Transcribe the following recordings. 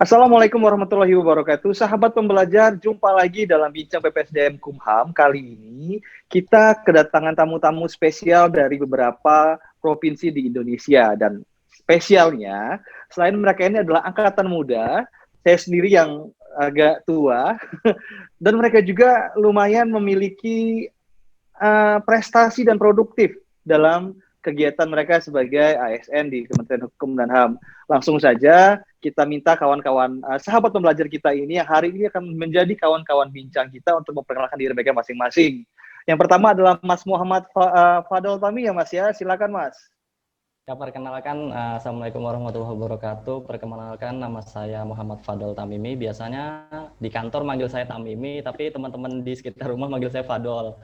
Assalamualaikum warahmatullahi wabarakatuh. Sahabat pembelajar, jumpa lagi dalam Bincang PPSDM Kumham. Kali ini kita kedatangan tamu-tamu spesial dari beberapa provinsi di Indonesia. Dan spesialnya, selain mereka ini adalah angkatan muda, saya sendiri yang agak tua, dan mereka juga lumayan memiliki prestasi dan produktif dalam kegiatan mereka sebagai ASN di Kementerian Hukum dan HAM. Langsung saja kita minta kawan-kawan sahabat pembelajar kita ini yang hari ini akan menjadi kawan-kawan bincang kita untuk memperkenalkan diri mereka masing-masing. Yang pertama adalah Mas Muhammad Fadol Tami ya Mas ya, silakan Mas. Ya, perkenalkan, Assalamualaikum warahmatullahi wabarakatuh. Perkenalkan, nama saya Muhammad Fadol Tamimi. Biasanya di kantor manggil saya Tamimi, tapi teman-teman di sekitar rumah manggil saya Fadol.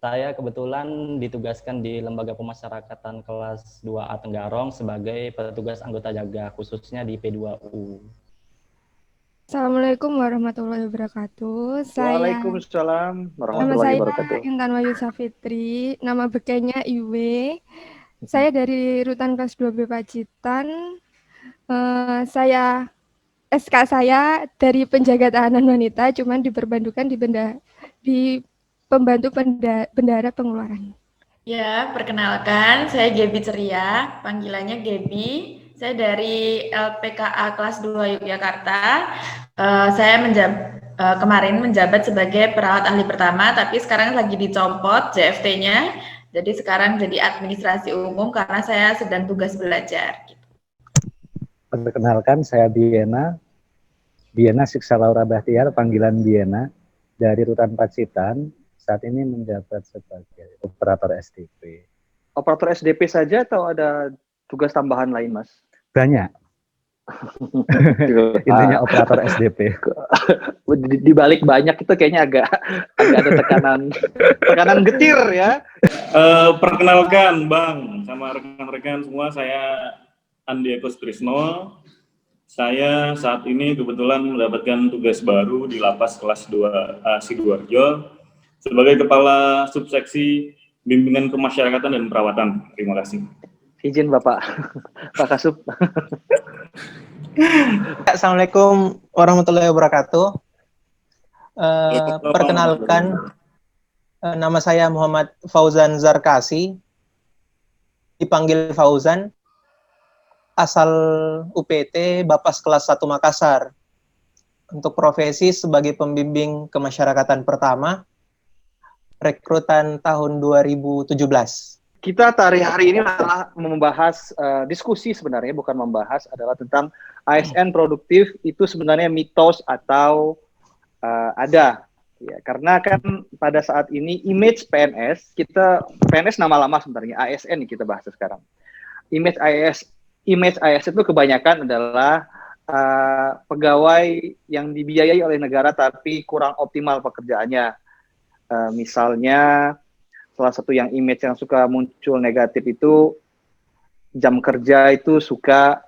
Saya kebetulan ditugaskan di Lembaga Pemasyarakatan kelas 2A Tenggarong sebagai petugas anggota jaga, khususnya di P2U. Assalamualaikum warahmatullahi wabarakatuh. Waalaikumsalam Nama warahmatullahi saya wabarakatuh. Intan Wayu Safitri, nama bekennya Iwe. Saya dari Rutan kelas 2B Pacitan. Saya SK saya dari penjaga tahanan wanita, cuman diperbantukan di pembantu bendahara pengeluaran. Ya, perkenalkan, saya Gebi Ceria, panggilannya Gebi. Saya dari LPKA kelas 2 Yogyakarta. Saya kemarin menjabat sebagai perawat ahli pertama, tapi sekarang lagi dicopot JFT-nya. Jadi sekarang jadi administrasi umum karena saya sedang tugas belajar. Perkenalkan, saya Biena Siksa Laura Bahtiar, panggilan Biena, dari Rutan Pacitan. Saat ini menjabat sebagai operator SDP. Operator SDP saja atau ada tugas tambahan lain, Mas? Banyak. Intinya operator SDP. Di balik banyak itu kayaknya agak ada tekanan getir ya. Perkenalkan Bang, sama rekan-rekan semua, saya Andi Eko Trisno. Saya saat ini kebetulan mendapatkan tugas baru di Lapas kelas 2A Sidoarjo sebagai Kepala Subseksi Bimbingan Kemasyarakatan dan Perawatan. Terima kasih. Izin Bapak, Pak Kasub. Assalamualaikum warahmatullahi wabarakatuh. Perkenalkan, nama saya Muhammad Fauzan Zarkasi, dipanggil Fauzan, asal UPT Bapas kelas 1 Makassar. Untuk profesi sebagai pembimbing kemasyarakatan pertama, rekrutan tahun 2017. Kita hari ini adalah membahas diskusi sebenarnya, bukan membahas, adalah tentang ASN produktif itu sebenarnya mitos atau ada. Ya, karena kan pada saat ini image PNS, PNS nama lama sebenarnya, ASN kita bahas sekarang. Image ASN itu kebanyakan adalah pegawai yang dibiayai oleh negara tapi kurang optimal pekerjaannya. Misalnya salah satu yang image yang suka muncul negatif itu jam kerja itu suka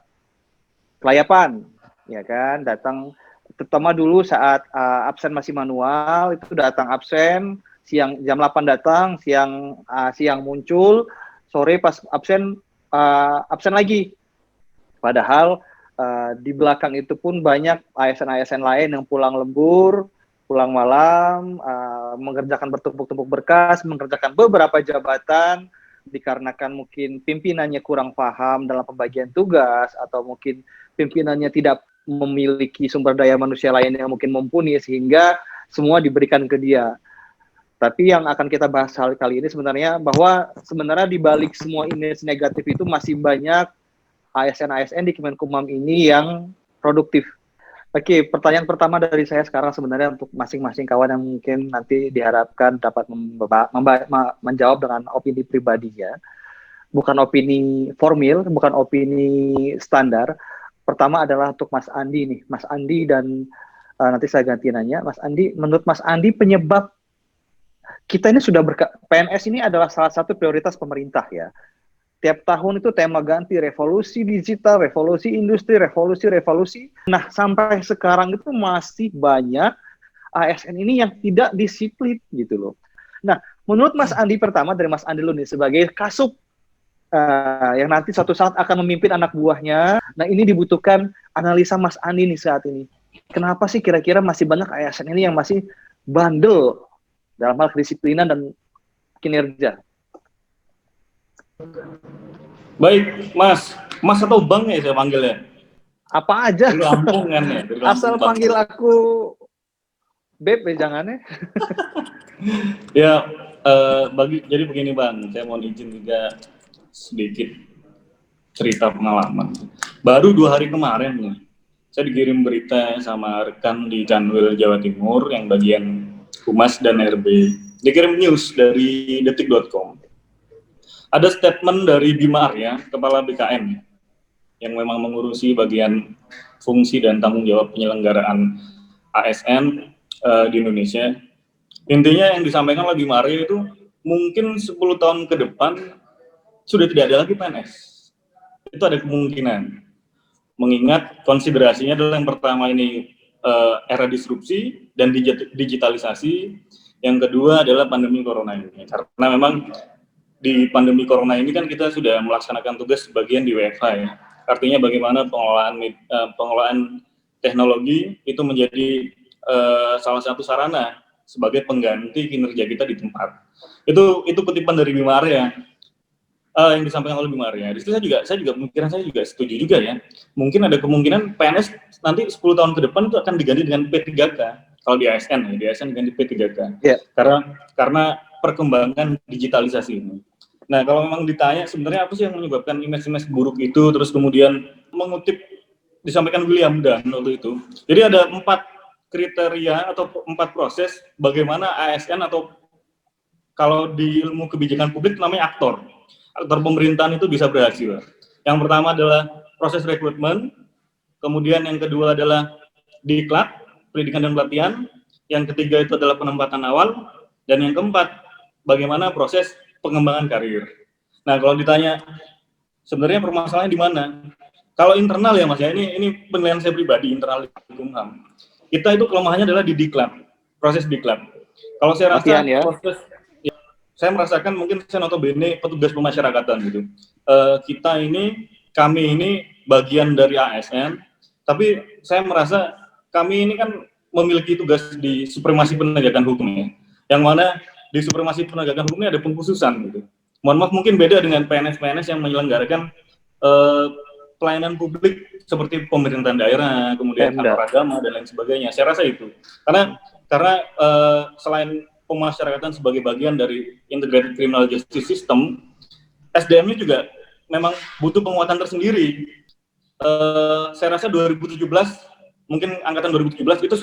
kelayapan, ya kan, datang terutama dulu saat absen masih manual itu datang absen, siang jam 8 datang, siang muncul, sore pas absen lagi. Padahal di belakang itu pun banyak ASN-ASN lain yang pulang lembur, pulang malam, mengerjakan bertumpuk-tumpuk berkas, mengerjakan beberapa jabatan, dikarenakan mungkin pimpinannya kurang paham dalam pembagian tugas, atau mungkin pimpinannya tidak memiliki sumber daya manusia lain yang mungkin mumpuni, sehingga semua diberikan ke dia. Tapi yang akan kita bahas kali ini sebenarnya, bahwa sebenarnya di balik semua image negatif itu masih banyak ASN-ASN di Kemenkumham ini yang produktif. Oke, pertanyaan pertama dari saya sekarang sebenarnya untuk masing-masing kawan yang mungkin nanti diharapkan dapat menjawab dengan opini pribadinya. Bukan opini formil, bukan opini standar. Pertama adalah untuk Mas Andi nih. Mas Andi dan nanti saya ganti nanya. Mas Andi, menurut Mas Andi penyebab kita ini PNS ini adalah salah satu prioritas pemerintah ya. Tiap tahun itu tema ganti, revolusi digital, revolusi industri, revolusi. Nah, sampai sekarang itu masih banyak ASN ini yang tidak disiplin gitu loh. Nah, menurut Mas Andi pertama, dari Mas Andi dulu nih, sebagai Kasub yang nanti suatu saat akan memimpin anak buahnya. Nah, ini dibutuhkan analisa Mas Andi nih saat ini. Kenapa sih kira-kira masih banyak ASN ini yang masih bandel dalam hal kedisiplinan dan kinerja? Baik, Mas. Mas atau Bang ya saya panggilnya? Apa aja. Dari Lampung kan ya? Dari Lampung, Asal Bang. panggil aku Beb ya jangannya. Ya, jadi begini Bang, saya mohon izin juga sedikit cerita pengalaman. Baru 2 hari kemarin nih, saya dikirim berita sama rekan di Canwil Jawa Timur yang bagian Humas dan RB. Dikirim news dari detik.com. Ada statement dari Bima Arya, Kepala BKN, yang memang mengurusi bagian fungsi dan tanggung jawab penyelenggaraan ASN di Indonesia. Intinya yang disampaikan oleh Bima Arya itu mungkin 10 tahun ke depan sudah tidak ada lagi PNS. Itu ada kemungkinan. Mengingat konsiderasinya adalah yang pertama ini era disrupsi dan digitalisasi. Yang kedua adalah pandemi corona ini. Karena memang di pandemi corona ini kan kita sudah melaksanakan tugas sebagian di WFH ya. Artinya bagaimana pengelolaan teknologi itu menjadi salah satu sarana sebagai pengganti kinerja kita di tempat. Itu kutipan dari Bima Arya yang disampaikan oleh Bima Arya. Di situ saya juga pemikiran saya juga setuju juga ya. Mungkin ada kemungkinan PNS nanti 10 tahun ke depan itu akan diganti dengan P3K. Kalau di ASN ya, di ASN diganti P3K. Yeah. Karena perkembangan digitalisasi ini. Nah, kalau memang ditanya sebenarnya apa sih yang menyebabkan image-image buruk itu, terus kemudian mengutip disampaikan William Dunn waktu itu. Jadi ada 4 kriteria atau 4 proses bagaimana ASN atau kalau di ilmu kebijakan publik namanya aktor pemerintahan itu bisa berhasil. Yang pertama adalah proses rekrutmen, kemudian yang kedua adalah diklat, pendidikan dan pelatihan, yang ketiga itu adalah penempatan awal, dan yang keempat bagaimana proses pengembangan karir. Nah, kalau ditanya sebenarnya permasalahannya di mana? Kalau internal ya Mas ya, ini penilaian saya pribadi internal di Kumham. Kita itu kelemahannya adalah di diklat, proses diklat. Kalau saya rasa proses, ya, saya merasakan mungkin saya notabene petugas pemasyarakatan gitu. Kami ini bagian dari ASN, tapi saya merasa kami ini kan memiliki tugas di supremasi penegakan hukum ya. Yang mana di supremasi penegakan hukumnya ada pengkhususan gitu. Mohon maaf mungkin beda dengan PNS-PNS yang menyelenggarakan pelayanan publik seperti pemerintahan daerah, kemudian kantor agama dan lain sebagainya. Saya rasa itu. Karena selain pemasyarakatan sebagai bagian dari integrated criminal justice system, SDM-nya juga memang butuh penguatan tersendiri. Saya rasa 2017, mungkin angkatan 2017 itu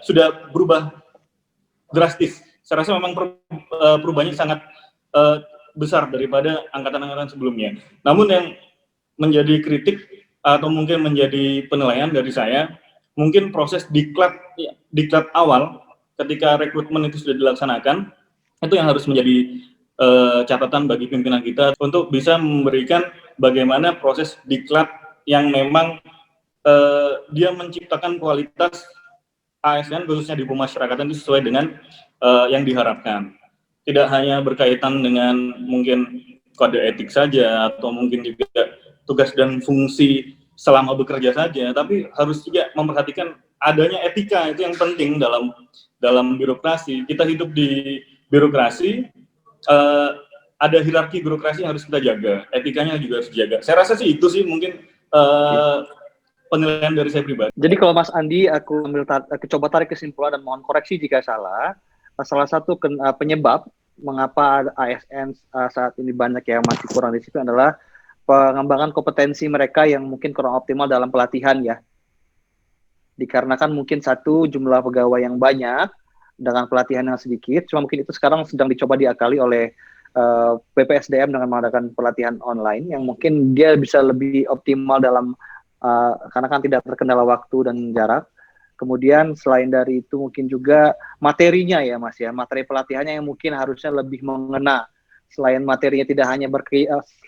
sudah berubah drastis. Saya rasa memang perubahannya sangat besar daripada angkatan-angkatan sebelumnya. Namun yang menjadi kritik atau mungkin menjadi penilaian dari saya, mungkin proses diklat awal ketika rekrutmen itu sudah dilaksanakan, itu yang harus menjadi catatan bagi pimpinan kita untuk bisa memberikan bagaimana proses diklat yang memang dia menciptakan kualitas ASN khususnya di pemasyarakatan itu sesuai dengan yang diharapkan. Tidak hanya berkaitan dengan mungkin kode etik saja atau mungkin juga tugas dan fungsi selama bekerja saja, tapi harus juga memperhatikan adanya etika, itu yang penting dalam birokrasi. Kita hidup di birokrasi, ada hierarki birokrasi yang harus kita jaga, etikanya juga harus dijaga. Saya rasa sih itu sih mungkin penilaian dari saya pribadi. Jadi kalau Mas Andi, aku coba tarik kesimpulan dan mohon koreksi jika salah. Salah satu penyebab mengapa ASN saat ini banyak yang masih kurang disiplin adalah pengembangan kompetensi mereka yang mungkin kurang optimal dalam pelatihan ya. Dikarenakan mungkin satu jumlah pegawai yang banyak dengan pelatihan yang sedikit, cuma mungkin itu sekarang sedang dicoba diakali oleh BPSDM dengan mengadakan pelatihan online yang mungkin dia bisa lebih optimal dalam karena kan tidak terkendala waktu dan jarak. Kemudian selain dari itu mungkin juga materinya ya Mas ya, materi pelatihannya yang mungkin harusnya lebih mengena. Selain materinya tidak hanya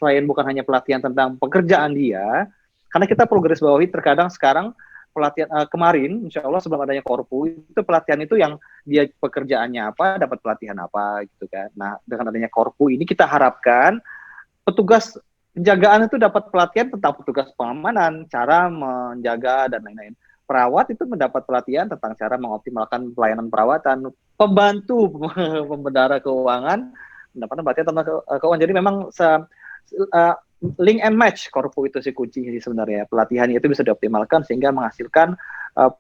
selain bukan hanya pelatihan tentang pekerjaan dia, karena kita progres bawahi terkadang sekarang pelatihan kemarin, insya Allah sebelum adanya Korpu itu pelatihan itu yang dia pekerjaannya apa dapat pelatihan apa gitu kan. Nah dengan adanya Korpu ini kita harapkan petugas Penjagaan itu dapat pelatihan tentang petugas pengamanan, cara menjaga dan lain-lain. Perawat itu mendapat pelatihan tentang cara mengoptimalkan pelayanan perawatan. Pembantu pembendahara keuangan mendapatkan pelatihan tentang keuangan. Jadi memang link and match Korpu itu sih kunci sebenarnya. Pelatihan itu bisa dioptimalkan sehingga menghasilkan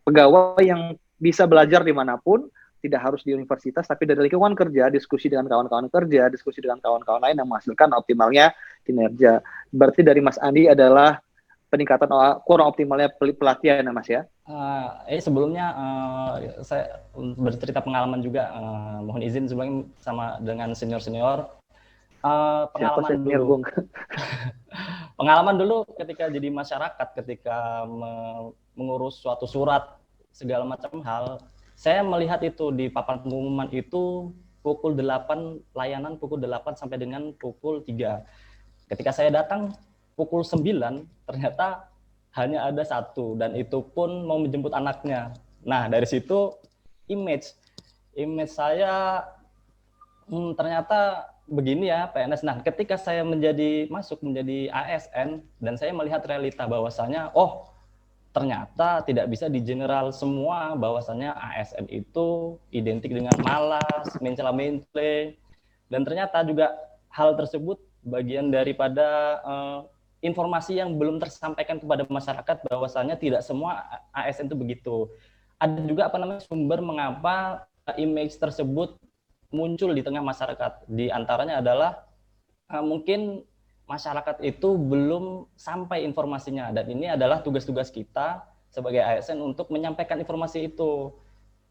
pegawai yang bisa belajar dimanapun, tidak harus di universitas, tapi dari lingkungan kerja, diskusi dengan kawan-kawan kerja, diskusi dengan kawan-kawan lain yang menghasilkan optimalnya kinerja. Berarti dari Mas Andi adalah peningkatan kurang optimalnya pelatihan, Mas ya? Sebelumnya saya bercerita pengalaman juga, mohon izin sebelumnya sama dengan senior-senior. Pengalaman dulu. Pengalaman dulu ketika jadi masyarakat, ketika mengurus suatu surat, segala macam hal, saya melihat itu di papan pengumuman itu pukul 8, layanan pukul 8 sampai dengan pukul 3. Ketika saya datang pukul 9, ternyata hanya ada 1, dan itu pun mau menjemput anaknya. Nah, dari situ image saya ternyata begini ya PNS. Nah, ketika saya masuk menjadi ASN, dan saya melihat realita bahwasanya, ternyata tidak bisa di general semua bahwasannya ASN itu identik dengan malas, mencela-mencela, dan ternyata juga hal tersebut bagian daripada informasi yang belum tersampaikan kepada masyarakat bahwasannya tidak semua ASN itu begitu. Ada juga sumber mengapa image tersebut muncul di tengah masyarakat. Di antaranya adalah mungkin masyarakat itu belum sampai informasinya, dan ini adalah tugas-tugas kita sebagai ASN untuk menyampaikan informasi itu.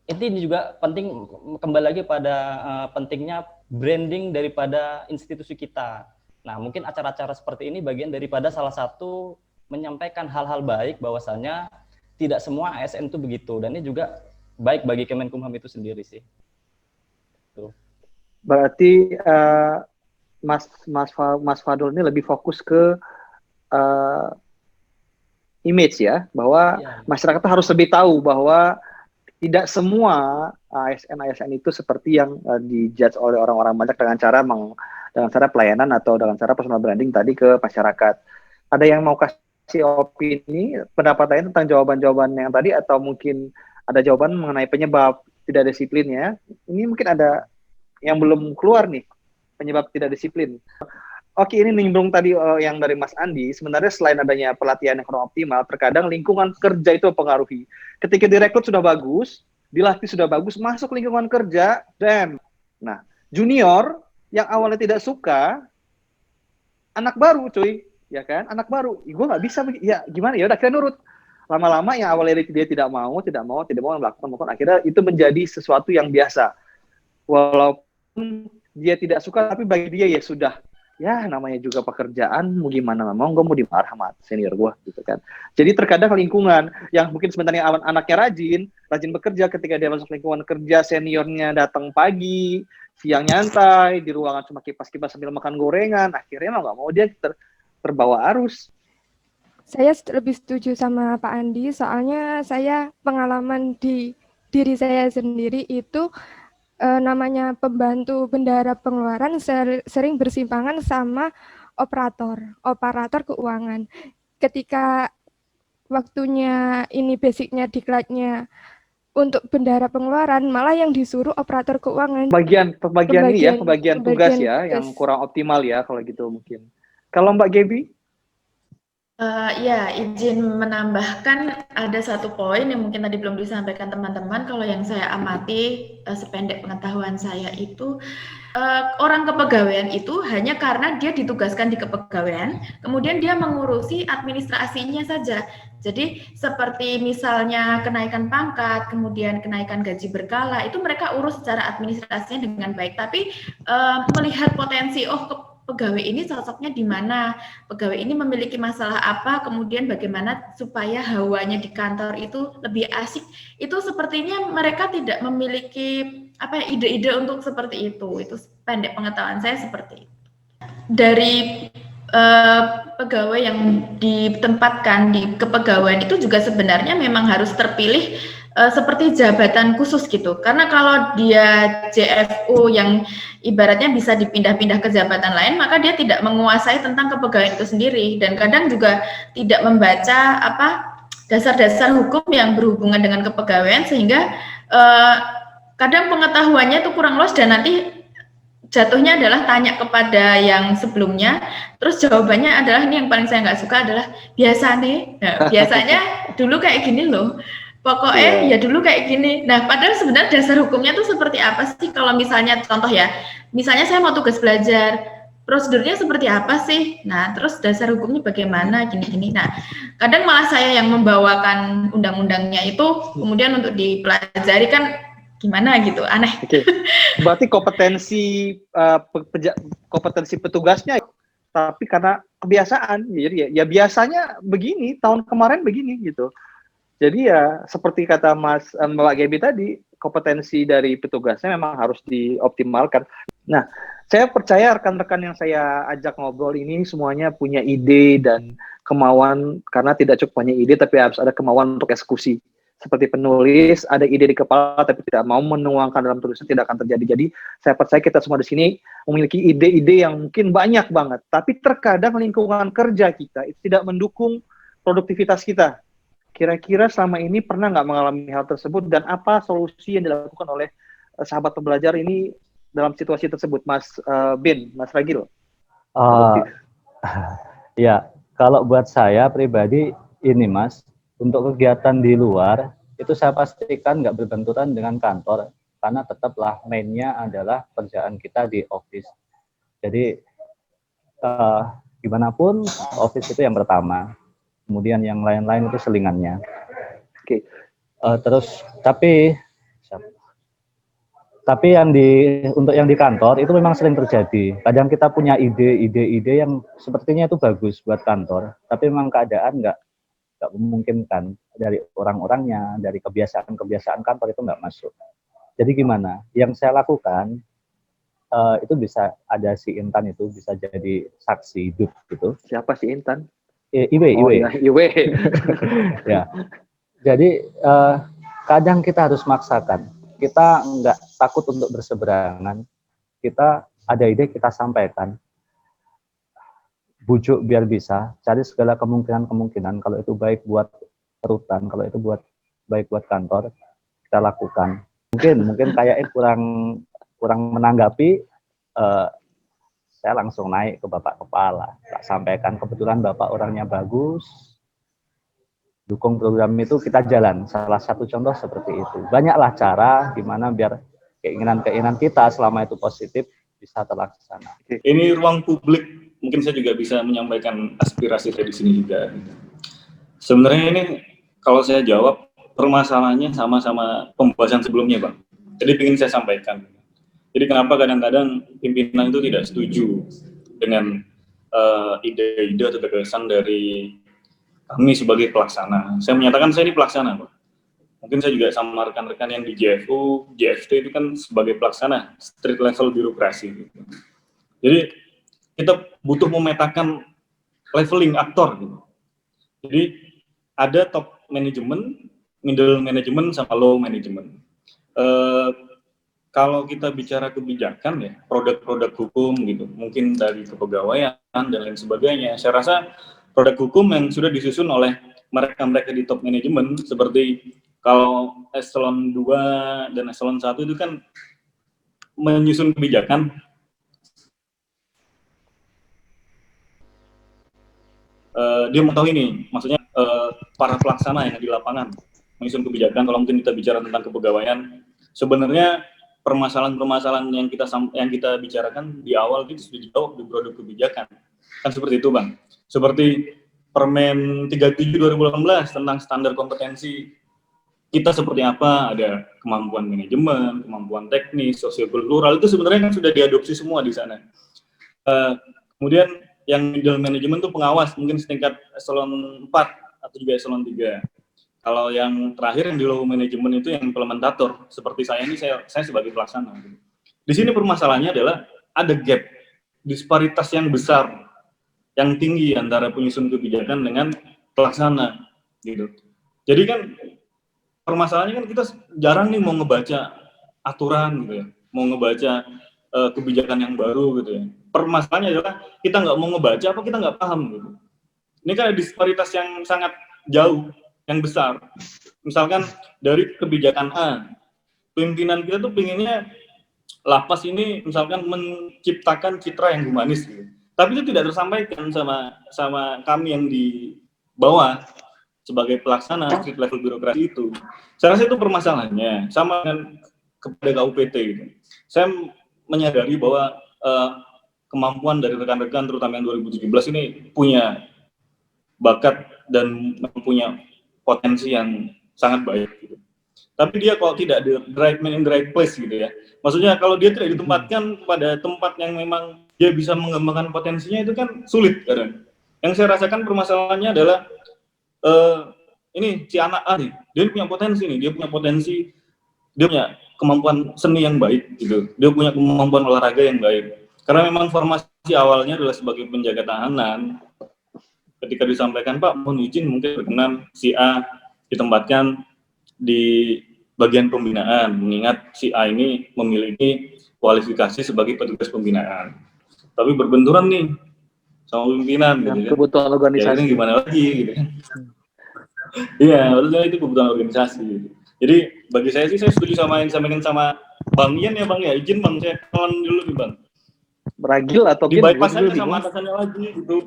Ini juga penting, kembali lagi pada pentingnya branding daripada institusi kita. Nah, mungkin acara-acara seperti ini bagian daripada salah satu menyampaikan hal-hal baik bahwasannya tidak semua ASN itu begitu, dan ini juga baik bagi Kemenkumham itu sendiri sih. Tuh. Berarti Mas Fadol ini lebih fokus ke image ya, bahwa masyarakat harus lebih tahu bahwa tidak semua ASN itu seperti yang dijudge oleh orang-orang banyak dengan cara pelayanan atau dengan cara personal branding tadi ke masyarakat. Ada yang mau kasih opini, pendapat lain tentang jawaban-jawaban yang tadi, atau mungkin ada jawaban mengenai penyebab tidak disiplinnya? Ini mungkin ada yang belum keluar nih, penyebab tidak disiplin. Oke, ini nimbrung tadi yang dari Mas Andi. Sebenarnya selain adanya pelatihan yang kurang optimal, terkadang lingkungan kerja itu mempengaruhi. Ketika direkrut sudah bagus, dilatih sudah bagus, masuk lingkungan kerja, nah, junior yang awalnya tidak suka, anak baru cuy, ya kan? Anak baru, gue nggak bisa, ya gimana ya, udah akhirnya nurut. Lama-lama yang awalnya dia tidak mau melakukan, akhirnya itu menjadi sesuatu yang biasa. Walaupun dia tidak suka, tapi bagi dia ya sudah, ya namanya juga pekerjaan, mau gimana, gue mau dimarah sama senior gue gitu kan. Jadi terkadang lingkungan yang mungkin sebenarnya anaknya rajin bekerja, ketika dia masuk lingkungan kerja, seniornya datang pagi, siang nyantai, di ruangan cuma kipas-kipas sambil makan gorengan, akhirnya mau nggak mau dia terbawa arus. Saya lebih setuju sama Pak Andi, soalnya saya pengalaman di diri saya sendiri itu namanya pembantu bendahara pengeluaran sering bersimpangan sama operator keuangan. Ketika waktunya ini basicnya diklatnya untuk bendahara pengeluaran, malah yang disuruh operator keuangan. Pembagian tugas ya, yang kurang optimal ya kalau gitu mungkin. Kalau Mbak Gaby? Ya, izin menambahkan ada satu poin yang mungkin tadi belum disampaikan teman-teman. Kalau yang saya amati, sependek pengetahuan saya itu, orang kepegawaian itu hanya karena dia ditugaskan di kepegawaian, kemudian dia mengurusi administrasinya saja. Jadi seperti misalnya kenaikan pangkat, kemudian kenaikan gaji berkala, itu mereka urus secara administrasinya dengan baik. Tapi melihat potensi, pegawai ini cocoknya di mana, pegawai ini memiliki masalah apa, kemudian bagaimana supaya hawanya di kantor itu lebih asik. Itu sepertinya mereka tidak memiliki ide-ide untuk seperti itu. Itu pendek pengetahuan saya seperti itu. Dari pegawai yang ditempatkan di kepegawaian itu juga sebenarnya memang harus terpilih seperti jabatan khusus gitu. Karena kalau dia JFU yang ibaratnya bisa dipindah-pindah ke jabatan lain, maka dia tidak menguasai tentang kepegawaian itu sendiri, dan kadang juga tidak membaca dasar-dasar hukum yang berhubungan dengan kepegawaian, sehingga kadang pengetahuannya itu kurang luas dan nanti jatuhnya adalah tanya kepada yang sebelumnya, terus jawabannya adalah, ini yang paling saya nggak suka adalah biasanya dulu kayak gini loh, pokoknya ya dulu kayak gini. Nah, padahal sebenarnya dasar hukumnya tuh seperti apa sih? Kalau misalnya contoh ya, misalnya saya mau tugas belajar, prosedurnya seperti apa sih? Nah, terus dasar hukumnya bagaimana, gini-gini. Nah, kadang malah saya yang membawakan undang-undangnya itu kemudian untuk dipelajari, kan gimana gitu, aneh. Oke. Berarti kompetensi kompetensi petugasnya, tapi karena kebiasaan, jadi ya biasanya begini, tahun kemarin begini gitu. Jadi ya seperti kata Mbak Gaby tadi, kompetensi dari petugasnya memang harus dioptimalkan. Nah, saya percaya rekan-rekan yang saya ajak ngobrol ini semuanya punya ide dan kemauan, karena tidak cukup punya ide, tapi harus ada kemauan untuk eksekusi. Seperti penulis, ada ide di kepala tapi tidak mau menuangkan dalam tulisan, tidak akan terjadi. Jadi saya percaya kita semua di sini memiliki ide-ide yang mungkin banyak banget, tapi terkadang lingkungan kerja kita itu tidak mendukung produktivitas kita. Kira-kira selama ini pernah nggak mengalami hal tersebut, dan apa solusi yang dilakukan oleh sahabat pembelajar ini dalam situasi tersebut, Mas Bin, Mas Ragil? Ya, kalau buat saya pribadi ini, Mas, untuk kegiatan di luar, itu saya pastikan nggak berbenturan dengan kantor, karena tetaplah mainnya adalah kerjaan kita di office. Jadi, gimana pun, office itu yang pertama. Kemudian yang lain-lain itu selingannya. Oke. Terus, tapi untuk yang di kantor, itu memang sering terjadi. Kadang kita punya ide-ide yang sepertinya itu bagus buat kantor, tapi memang keadaan nggak memungkinkan, dari orang-orangnya, dari kebiasaan kantor itu nggak masuk. Jadi gimana? Yang saya lakukan itu bisa ada si Intan, itu bisa jadi saksi hidup gitu. Siapa si Intan? Iwe. Ya, Iwe. Ya. Jadi kadang kita harus maksakan. Kita nggak takut untuk berseberangan. Kita ada ide, kita sampaikan. Bujuk biar bisa, cari segala kemungkinan, kalau itu baik buat rutan, kalau itu baik buat kantor, kita lakukan. Mungkin kayaknya kurang menanggapi, saya langsung naik ke Bapak Kepala, tak sampaikan, kebetulan Bapak orangnya bagus, dukung program itu, kita jalan. Salah satu contoh seperti itu. Banyaklah cara gimana biar keinginan kita selama itu positif bisa terlaksana. Ini ruang publik, mungkin saya juga bisa menyampaikan aspirasi saya di sini juga. Sebenarnya ini kalau saya jawab, permasalahannya sama-sama pembahasan sebelumnya, Bang. Jadi ingin saya sampaikan. Jadi kenapa kadang-kadang pimpinan itu tidak setuju dengan ide-ide atau gagasan dari kami sebagai pelaksana. Saya menyatakan saya ini pelaksana, Pak. Mungkin saya juga sama rekan-rekan yang di JFU, JFT itu kan sebagai pelaksana, street level birokrasi. Gitu. Jadi kita butuh memetakan leveling aktor. Gitu. Jadi ada top management, middle management, sama low management. Kalau kita bicara kebijakan ya, produk-produk hukum gitu, mungkin dari kepegawaian dan lain sebagainya. Saya rasa produk hukum yang sudah disusun oleh mereka-mereka di top management, seperti kalau eselon 2 dan eselon 1 itu kan menyusun kebijakan. Dia mau tahu ini, maksudnya para pelaksana yang di lapangan menyusun kebijakan. Kalau mungkin kita bicara tentang kepegawaian, sebenarnya permasalahan-permasalahan yang kita bicarakan di awal itu sudah dijawab di produk kebijakan. Kan seperti itu, Bang. Seperti Permen 37 2018 tentang standar kompetensi kita seperti apa, ada kemampuan manajemen, kemampuan teknis, sosiokultural, itu sebenarnya kan sudah diadopsi semua di sana. Kemudian yang middle management itu pengawas, mungkin setingkat eselon 4 atau juga eselon 3. Kalau yang terakhir yang di low management itu yang implementator, seperti saya ini, saya sebagai pelaksana. Di sini permasalahannya adalah ada gap, disparitas yang besar, yang tinggi antara penyusun kebijakan dengan pelaksana, gitu. Jadi kan permasalahannya kan kita jarang nih mau ngebaca aturan gitu ya, mau ngebaca kebijakan yang baru gitu ya. Permasalahannya adalah kita nggak mau ngebaca apa kita nggak paham gitu. Ini kan ada disparitas yang sangat jauh, yang besar. Misalkan dari kebijakan A, pimpinan kita tuh pinginnya lapas ini misalkan menciptakan citra yang humanis gitu. Tapi itu tidak tersampaikan sama kami yang di bawah sebagai pelaksana street level birokrasi itu. Saya rasa itu permasalahannya, sama dengan kepada KUPT gitu. Saya menyadari bahwa kemampuan dari rekan-rekan terutama yang 2017 ini punya bakat dan punya potensi yang sangat baik gitu. Tapi dia kalau tidak di right man in the right place gitu ya. Maksudnya kalau dia tidak ditempatkan pada tempat yang memang dia bisa mengembangkan potensinya itu kan sulit kadang. Yang saya rasakan permasalahannya adalah ini si anak A nih, dia punya potensi nih, dia punya kemampuan seni yang baik gitu. Dia punya kemampuan olahraga yang baik. Karena memang formasi awalnya adalah sebagai penjaga tahanan. Ketika disampaikan, Pak, mohon izin mungkin berkenan si A ditempatkan di bagian pembinaan, mengingat si A ini memiliki kualifikasi sebagai petugas pembinaan. Tapi berbenturan nih sama pimpinan gitu kan. Kebutuhan organisasi. Ya, gimana lagi gitu kan. Iya, maksudnya itu kebutuhan organisasi gitu. Jadi bagi saya sih saya setuju sama yang disampaikan sama Bang Ian ya Bang ya. Izin Bang, saya kenalan dulu nih Bang. Beragil atau di bypass aja sama atasannya lagi gitu.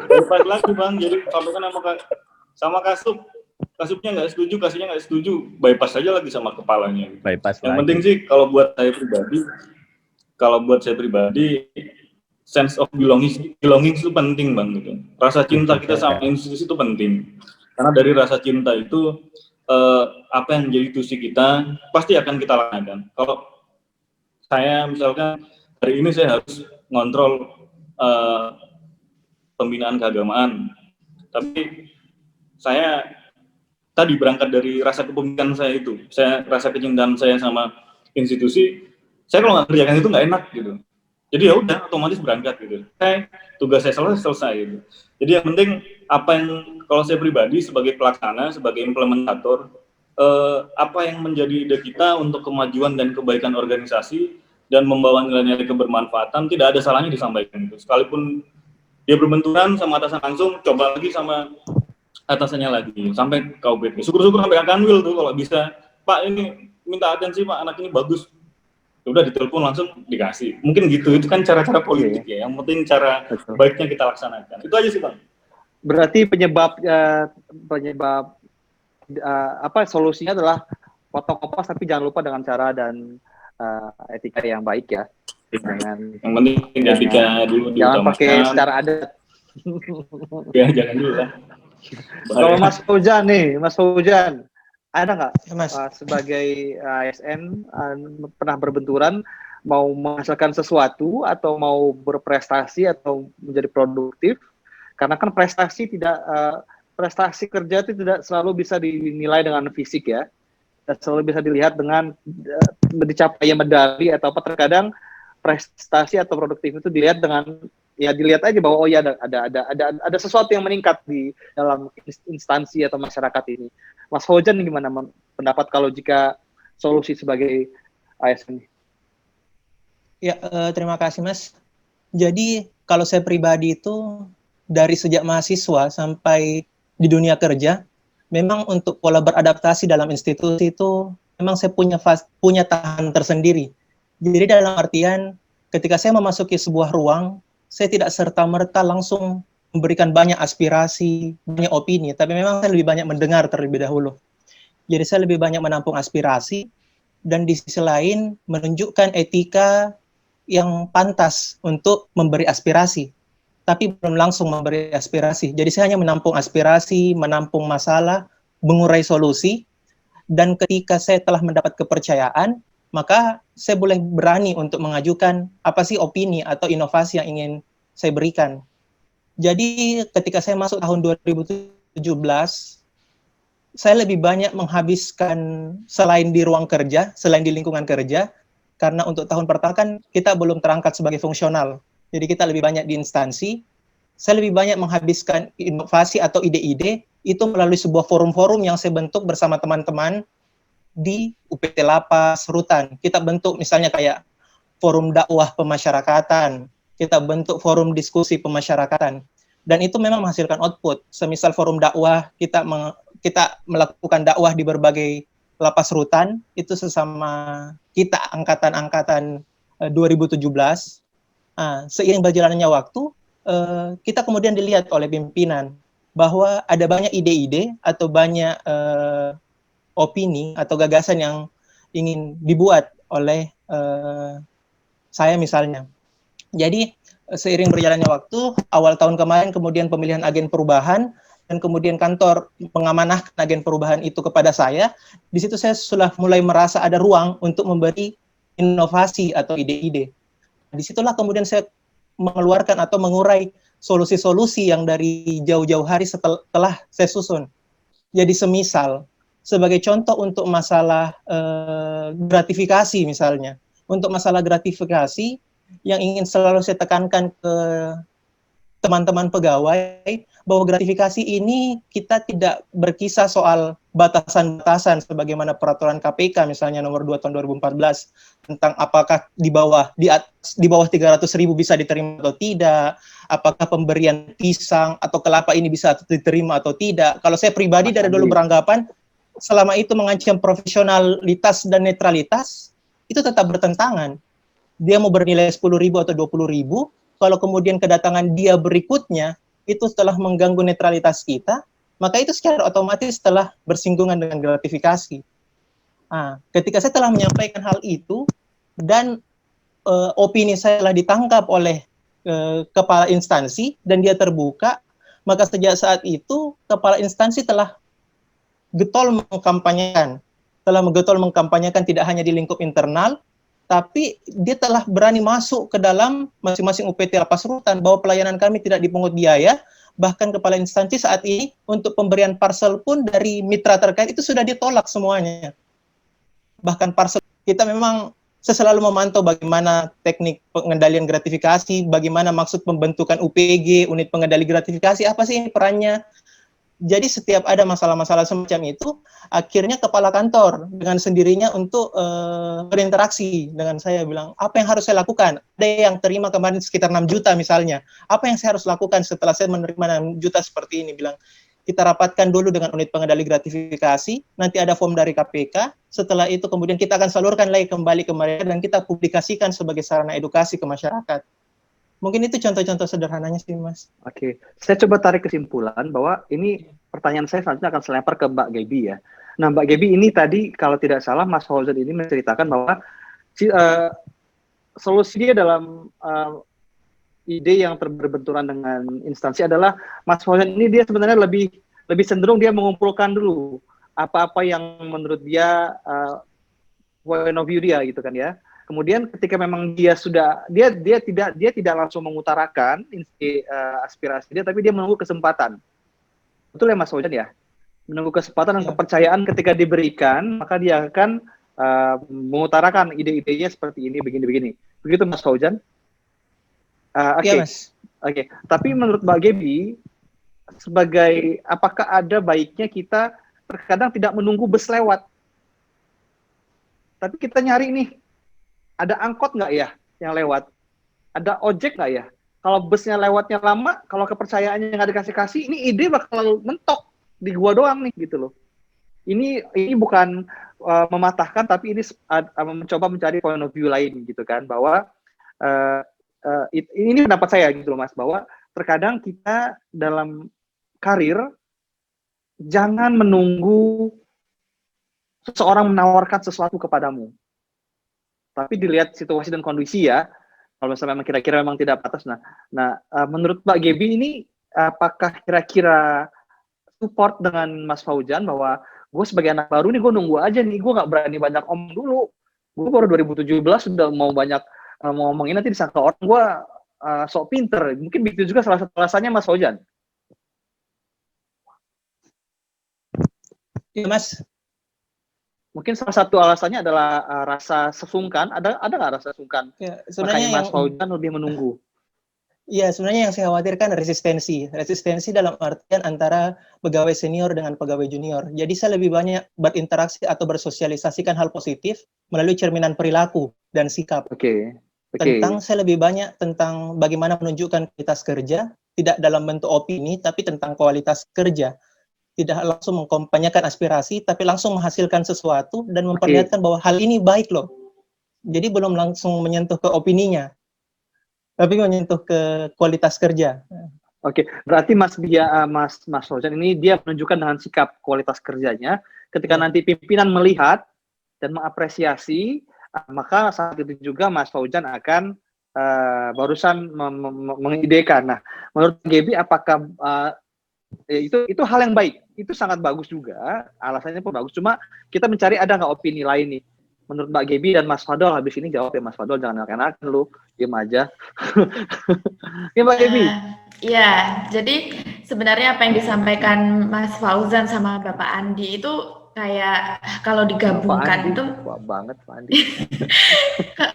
Bypass lagi Bang, jadi sampaikan sama Kasubnya nggak setuju, kasihnya nggak setuju, bypass aja lagi sama kepalanya. Gitu. Bypass yang lagi. penting sih kalau buat saya pribadi, sense of belonging itu penting Bang gitu. Rasa cinta kita sama institusi itu penting. Karena dari rasa cinta itu apa yang menjadi tusi kita pasti akan kita lakukan. Kalau saya misalkan hari ini saya harus ngontrol pembinaan keagamaan, tapi saya tadi berangkat dari rasa kepemilikan saya itu, saya rasa kecintaan saya sama institusi, saya kalau nggak kerjakan itu nggak enak gitu. Jadi ya udah otomatis berangkat gitu. Tugas saya selesai gitu. Jadi yang penting apa yang kalau saya pribadi sebagai pelaksana, sebagai implementator, apa yang menjadi ide kita untuk kemajuan dan kebaikan organisasi dan membawa nilai-nilai kebermanfaatan tidak ada salahnya disampaikan itu. Sekalipun dia berbenturan sama atasan langsung, coba lagi sama atasannya lagi sampai KUPT. Syukur-syukur sampai Kanwil tuh kalau bisa, Pak ini minta atensi Pak, anak ini bagus. Udah ditelepon langsung dikasih. Mungkin gitu, itu kan cara-cara politik ya. Yang penting cara baiknya kita laksanakan. Itu aja sih Bang. Berarti penyebab solusinya adalah potong kopas tapi jangan lupa dengan cara dan etika yang baik ya. Dengan yang penting etika dulu jangan pakai secara adat. Ya jangan dulu lah. Kalau Mas Fauzan ada nggak sebagai ASN pernah berbenturan mau menghasilkan sesuatu atau mau berprestasi atau menjadi produktif? Karena kan prestasi kerja itu tidak selalu bisa dinilai dengan fisik ya, dan selalu bisa dilihat dengan dicapai medali atau apa. Terkadang prestasi atau produktif itu dilihat dengan dilihat aja bahwa oh ya ada sesuatu yang meningkat di dalam instansi atau masyarakat ini. Mas Fauzan gimana pendapat kalau jika solusi sebagai ASN? Ya, terima kasih Mas. Jadi kalau saya pribadi itu dari sejak mahasiswa sampai di dunia kerja, memang untuk pola beradaptasi dalam institusi itu memang saya punya tahan tersendiri. Jadi dalam artian ketika saya memasuki sebuah ruang, saya tidak serta-merta langsung memberikan banyak aspirasi, banyak opini, tapi memang saya lebih banyak mendengar terlebih dahulu. Jadi saya lebih banyak menampung aspirasi, dan di sisi lain menunjukkan etika yang pantas untuk memberi aspirasi, tapi belum langsung memberi aspirasi. Jadi saya hanya menampung aspirasi, menampung masalah, mengurai solusi, dan ketika saya telah mendapat kepercayaan, maka saya boleh berani untuk mengajukan apa sih opini atau inovasi yang ingin saya berikan. Jadi ketika saya masuk tahun 2017, saya lebih banyak menghabiskan selain di ruang kerja, selain di lingkungan kerja, karena untuk tahun pertama kan kita belum terangkat sebagai fungsional. Jadi kita lebih banyak di instansi. Saya lebih banyak menghabiskan inovasi atau ide-ide itu melalui sebuah forum-forum yang saya bentuk bersama teman-teman di UPT Lapas Rutan. Kita bentuk misalnya kayak forum dakwah pemasyarakatan, kita bentuk forum diskusi pemasyarakatan, dan itu memang menghasilkan output. Semisal forum dakwah, kita melakukan dakwah di berbagai lapas rutan, itu sesama kita angkatan 2017. Seiring berjalannya waktu, kita kemudian dilihat oleh pimpinan bahwa ada banyak ide-ide atau banyak opini atau gagasan yang ingin dibuat oleh saya misalnya. Jadi seiring berjalannya waktu, awal tahun kemarin kemudian pemilihan agen perubahan, dan kemudian kantor mengamanahkan agen perubahan itu kepada saya. Di situ saya sudah mulai merasa ada ruang untuk memberi inovasi atau ide-ide. Disitulah kemudian saya mengeluarkan atau mengurai solusi-solusi yang dari jauh-jauh hari setelah saya susun. Jadi semisal, sebagai contoh untuk masalah gratifikasi misalnya, untuk masalah gratifikasi yang ingin selalu saya tekankan ke teman-teman pegawai, bahwa gratifikasi ini kita tidak berkisah soal batasan-batasan sebagaimana peraturan KPK misalnya nomor 2 tahun 2014 tentang apakah di bawah 300.000 bisa diterima atau tidak, apakah pemberian pisang atau kelapa ini bisa diterima atau tidak. Kalau saya pribadi dari dulu beranggapan selama itu mengancam profesionalitas dan netralitas, itu tetap bertentangan. Dia mau bernilai 10.000 atau 20.000, kalau kemudian kedatangan dia berikutnya itu telah mengganggu netralitas kita, maka itu secara otomatis telah bersinggungan dengan gratifikasi. Ketika saya telah menyampaikan hal itu dan opini saya telah ditangkap oleh kepala instansi dan dia terbuka, maka sejak saat itu kepala instansi telah getol mengkampanyekan tidak hanya di lingkup internal, tapi dia telah berani masuk ke dalam masing-masing UPT Lapas Rutan bahwa pelayanan kami tidak dipungut biaya, bahkan kepala instansi saat ini untuk pemberian parcel pun dari mitra terkait itu sudah ditolak semuanya. Bahkan parcel kita memang selalu memantau bagaimana teknik pengendalian gratifikasi, bagaimana maksud pembentukan UPG, unit pengendali gratifikasi, apa sih perannya. Jadi setiap ada masalah-masalah semacam itu, akhirnya kepala kantor dengan sendirinya untuk berinteraksi dengan saya, bilang, apa yang harus saya lakukan? Ada yang terima kemarin sekitar 6 juta misalnya. Apa yang saya harus lakukan setelah saya menerima 6 juta seperti ini? Bilang, kita rapatkan dulu dengan unit pengendali gratifikasi, nanti ada form dari KPK, setelah itu kemudian kita akan salurkan lagi kembali ke mereka dan kita publikasikan sebagai sarana edukasi ke masyarakat. Mungkin itu contoh-contoh sederhananya sih, Mas. Oke, saya coba tarik kesimpulan bahwa ini pertanyaan saya selanjutnya akan saya lempar ke Mbak Gaby ya. Nah, Mbak Gaby ini tadi kalau tidak salah Mas Fauzan ini menceritakan bahwa solusinya dalam ide yang berbenturan dengan instansi adalah Mas Fauzan ini dia sebenarnya lebih cenderung dia mengumpulkan dulu apa-apa yang menurut dia point of view dia gitu kan ya. Kemudian ketika memang dia tidak langsung mengutarakan aspirasi dia, tapi dia menunggu kesempatan. Betul ya Mas Fauzan ya? Menunggu kesempatan dan kepercayaan ketika diberikan, maka dia akan mengutarakan ide-idenya seperti ini, begini-begini. Begitu Mas Fauzan? Oke. Oke. Tapi menurut Mbak Gaby, apakah ada baiknya kita terkadang tidak menunggu bus lewat, tapi kita nyari nih, ada angkot nggak ya yang lewat? Ada ojek nggak ya? Kalau busnya lewatnya lama, kalau kepercayaannya nggak dikasih-kasih, ini ide bakal mentok di gua doang nih gitu loh. Ini bukan mematahkan, tapi ini mencoba mencari point of view lain gitu kan, bahwa ini pendapat saya gitu loh Mas, bahwa terkadang kita dalam karir jangan menunggu seseorang menawarkan sesuatu kepadamu. Tapi dilihat situasi dan kondisi ya, kalau misalnya memang kira-kira memang tidak pantas. Nah, menurut Mbak Gaby ini, apakah kira-kira support dengan Mas Fauzan bahwa gue sebagai anak baru nih, gue nunggu aja nih, gue nggak berani banyak omong dulu. Gue baru 2017 sudah mau banyak ngomongin, nanti disangka orang gue sok pinter. Mungkin begitu juga salah satu alasannya Mas Fauzan. Iya Mas. Mungkin salah satu alasannya adalah rasa sesungkan. Ada nggak rasa sungkan? Ya, sebenarnya makanya Mas Fauzan lebih menunggu. Iya, sebenarnya yang saya khawatirkan resistensi. Resistensi dalam artian antara pegawai senior dengan pegawai junior. Jadi saya lebih banyak berinteraksi atau bersosialisasikan hal positif melalui cerminan perilaku dan sikap. Oke. Tentang saya lebih banyak tentang bagaimana menunjukkan kualitas kerja, tidak dalam bentuk opini, tapi tentang kualitas kerja. Tidak langsung mengkampanyekan aspirasi, tapi langsung menghasilkan sesuatu dan memperlihatkan bahwa hal ini baik loh. Jadi belum langsung menyentuh ke opininya, tapi menyentuh ke kualitas kerja. Oke, berarti Mas Fauzan ini dia menunjukkan dengan sikap kualitas kerjanya. Ketika nanti pimpinan melihat dan mengapresiasi, maka saat itu juga Mas Fauzan akan barusan mengidekan. Nah, menurut Gaby, apakah itu hal yang baik? Itu sangat bagus juga, alasannya pun bagus. Cuma kita mencari ada nggak opini lain nih? Menurut Mbak Gaby dan Mas Fadol, habis ini jawab ya Mas Fadol, jangan enak-enakan lu, diem aja. Ya Mbak Gaby. Iya, jadi sebenarnya apa yang disampaikan Mas Fauzan sama Bapak Andi itu kayak kalau digabungkan itu wah banget Pak Andi.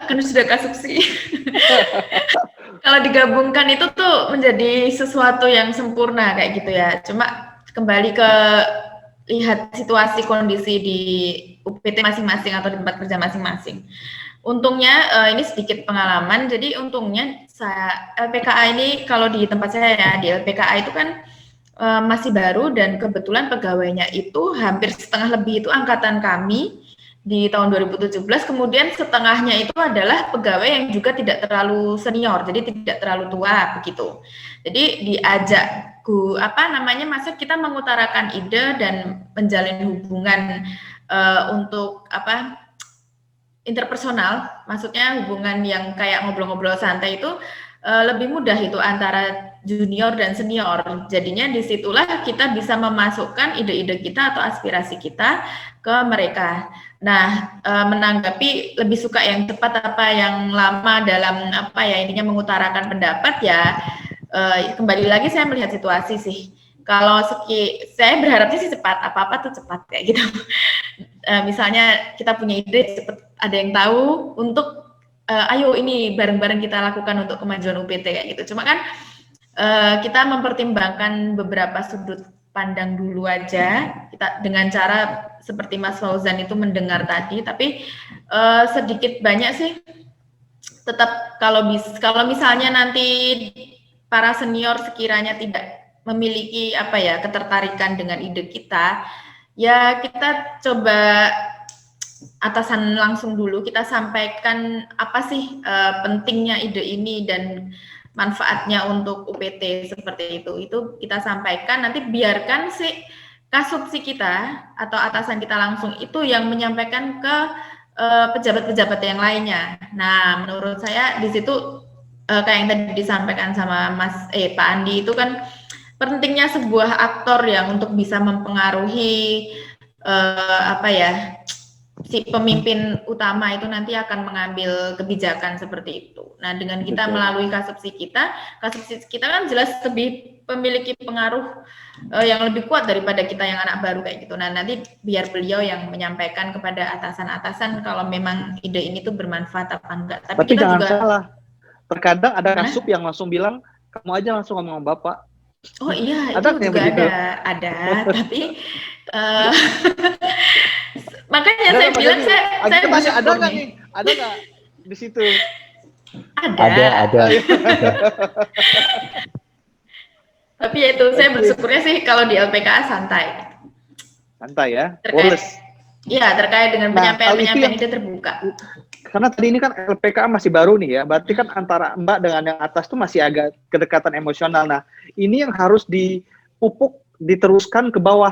kan sudah kasupsi. Kalau digabungkan itu tuh menjadi sesuatu yang sempurna kayak gitu ya. Cuma kembali ke lihat situasi kondisi di UPT masing-masing atau di tempat kerja masing-masing. Untungnya ini sedikit pengalaman, jadi untungnya LPKA ini kalau di tempat saya ya, di LPKA itu kan masih baru dan kebetulan pegawainya itu hampir setengah lebih itu angkatan kami di tahun 2017, kemudian setengahnya itu adalah pegawai yang juga tidak terlalu senior, jadi tidak terlalu tua begitu. Jadi diajak masa kita mengutarakan ide dan menjalin hubungan untuk interpersonal, maksudnya hubungan yang kayak ngobrol-ngobrol santai itu lebih mudah itu antara junior dan senior. Jadinya disitulah kita bisa memasukkan ide-ide kita atau aspirasi kita ke mereka. Nah, menanggapi lebih suka yang cepat apa yang lama dalam intinya mengutarakan pendapat ya. Kembali lagi saya melihat situasi sih. Kalau saya berharapnya sih cepat, apa-apa tuh cepat kayak gitu. Misalnya kita punya ide cepat ada yang tahu untuk ayo ini bareng-bareng kita lakukan untuk kemajuan UPT kayak gitu. Cuma kan kita mempertimbangkan beberapa sudut pandang dulu aja kita dengan cara seperti Mas Fauzan itu mendengar tadi, tapi sedikit banyak sih tetap kalau misalnya nanti para senior sekiranya tidak memiliki ketertarikan dengan ide kita, ya kita coba atasan langsung dulu kita sampaikan apa sih pentingnya ide ini dan manfaatnya untuk UPT seperti itu kita sampaikan, nanti biarkan si kasubsi kita atau atasan kita langsung itu yang menyampaikan ke pejabat-pejabat yang lainnya. Nah, menurut saya di situ kayak yang tadi disampaikan sama Pak Andi itu kan pentingnya sebuah aktor yang untuk bisa mempengaruhi si pemimpin utama itu nanti akan mengambil kebijakan seperti itu. Nah, dengan kita melalui kasubsi kita kan jelas lebih memiliki pengaruh yang lebih kuat daripada kita yang anak baru kayak gitu. Nah, nanti biar beliau yang menyampaikan kepada atasan-atasan kalau memang ide ini tuh bermanfaat apa enggak. Tapi kita jangan juga salah. Terkadang ada kasub yang langsung bilang, kamu aja langsung ngomong sama Bapak. Oh iya, itu juga ada, tapi makanya saya bilang saya bersyukur ada nggak nih? Ada nggak di situ? Ada. Tapi ya itu saya bersyukurnya sih kalau di LPKA santai ya. Terkait dengan penyampaian itu terbuka. Karena tadi ini kan LPKA masih baru nih ya, berarti kan antara Mbak dengan yang atas tuh masih agak kedekatan emosional. Nah, ini yang harus dipupuk, diteruskan ke bawah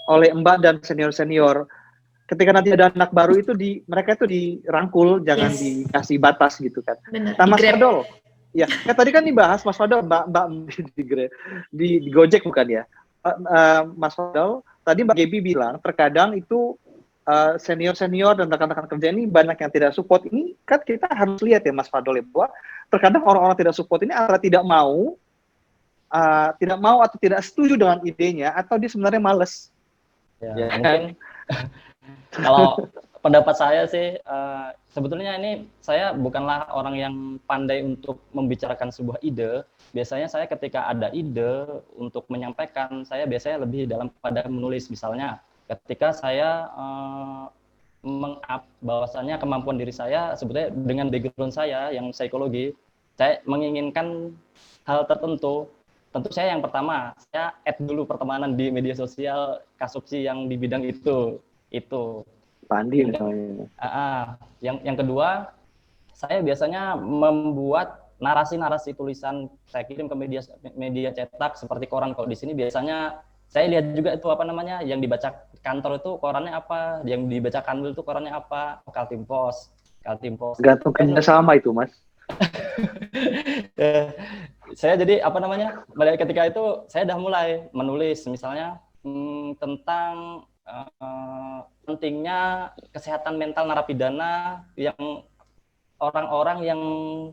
oleh Mbak dan senior-senior. Ketika nanti ada anak baru itu mereka itu dirangkul, jangan dikasih batas gitu kan. Benar, nah, Mas Fadol, ya, tadi kan dibahas Mas Fadol, Mbak di Gojek bukan ya? Mas Fadol, tadi Mbak Gaby bilang terkadang itu senior-senior dan rekan-rekan kerja ini banyak yang tidak support. Ini kan kita harus lihat ya Mas Fadol ya, bahwa terkadang orang-orang tidak support ini antara tidak mau atau tidak setuju dengan idenya, atau dia sebenarnya males. Ya. Mungkin kalau pendapat saya sih, sebetulnya ini saya bukanlah orang yang pandai untuk membicarakan sebuah ide. Biasanya saya ketika ada ide untuk menyampaikan, saya biasanya lebih dalam pada menulis. Misalnya ketika saya meng-up bahwasannya kemampuan diri saya sebetulnya dengan background saya yang psikologi, saya menginginkan hal tertentu. Tentu saya yang pertama, saya add dulu pertemanan di media sosial Kasupsi yang di bidang itu. Pandi Yang kedua, saya biasanya membuat narasi-narasi tulisan, saya kirim ke media cetak seperti koran. Kalau di sini biasanya saya lihat juga itu apa namanya, yang dibaca kantor itu korannya apa, yang dibaca kanwil itu korannya apa, Kaltim Pos. Gantung kerja sama itu, Mas. Saya jadi apa namanya, ketika itu saya udah mulai menulis misalnya tentang pentingnya kesehatan mental narapidana, yang orang-orang yang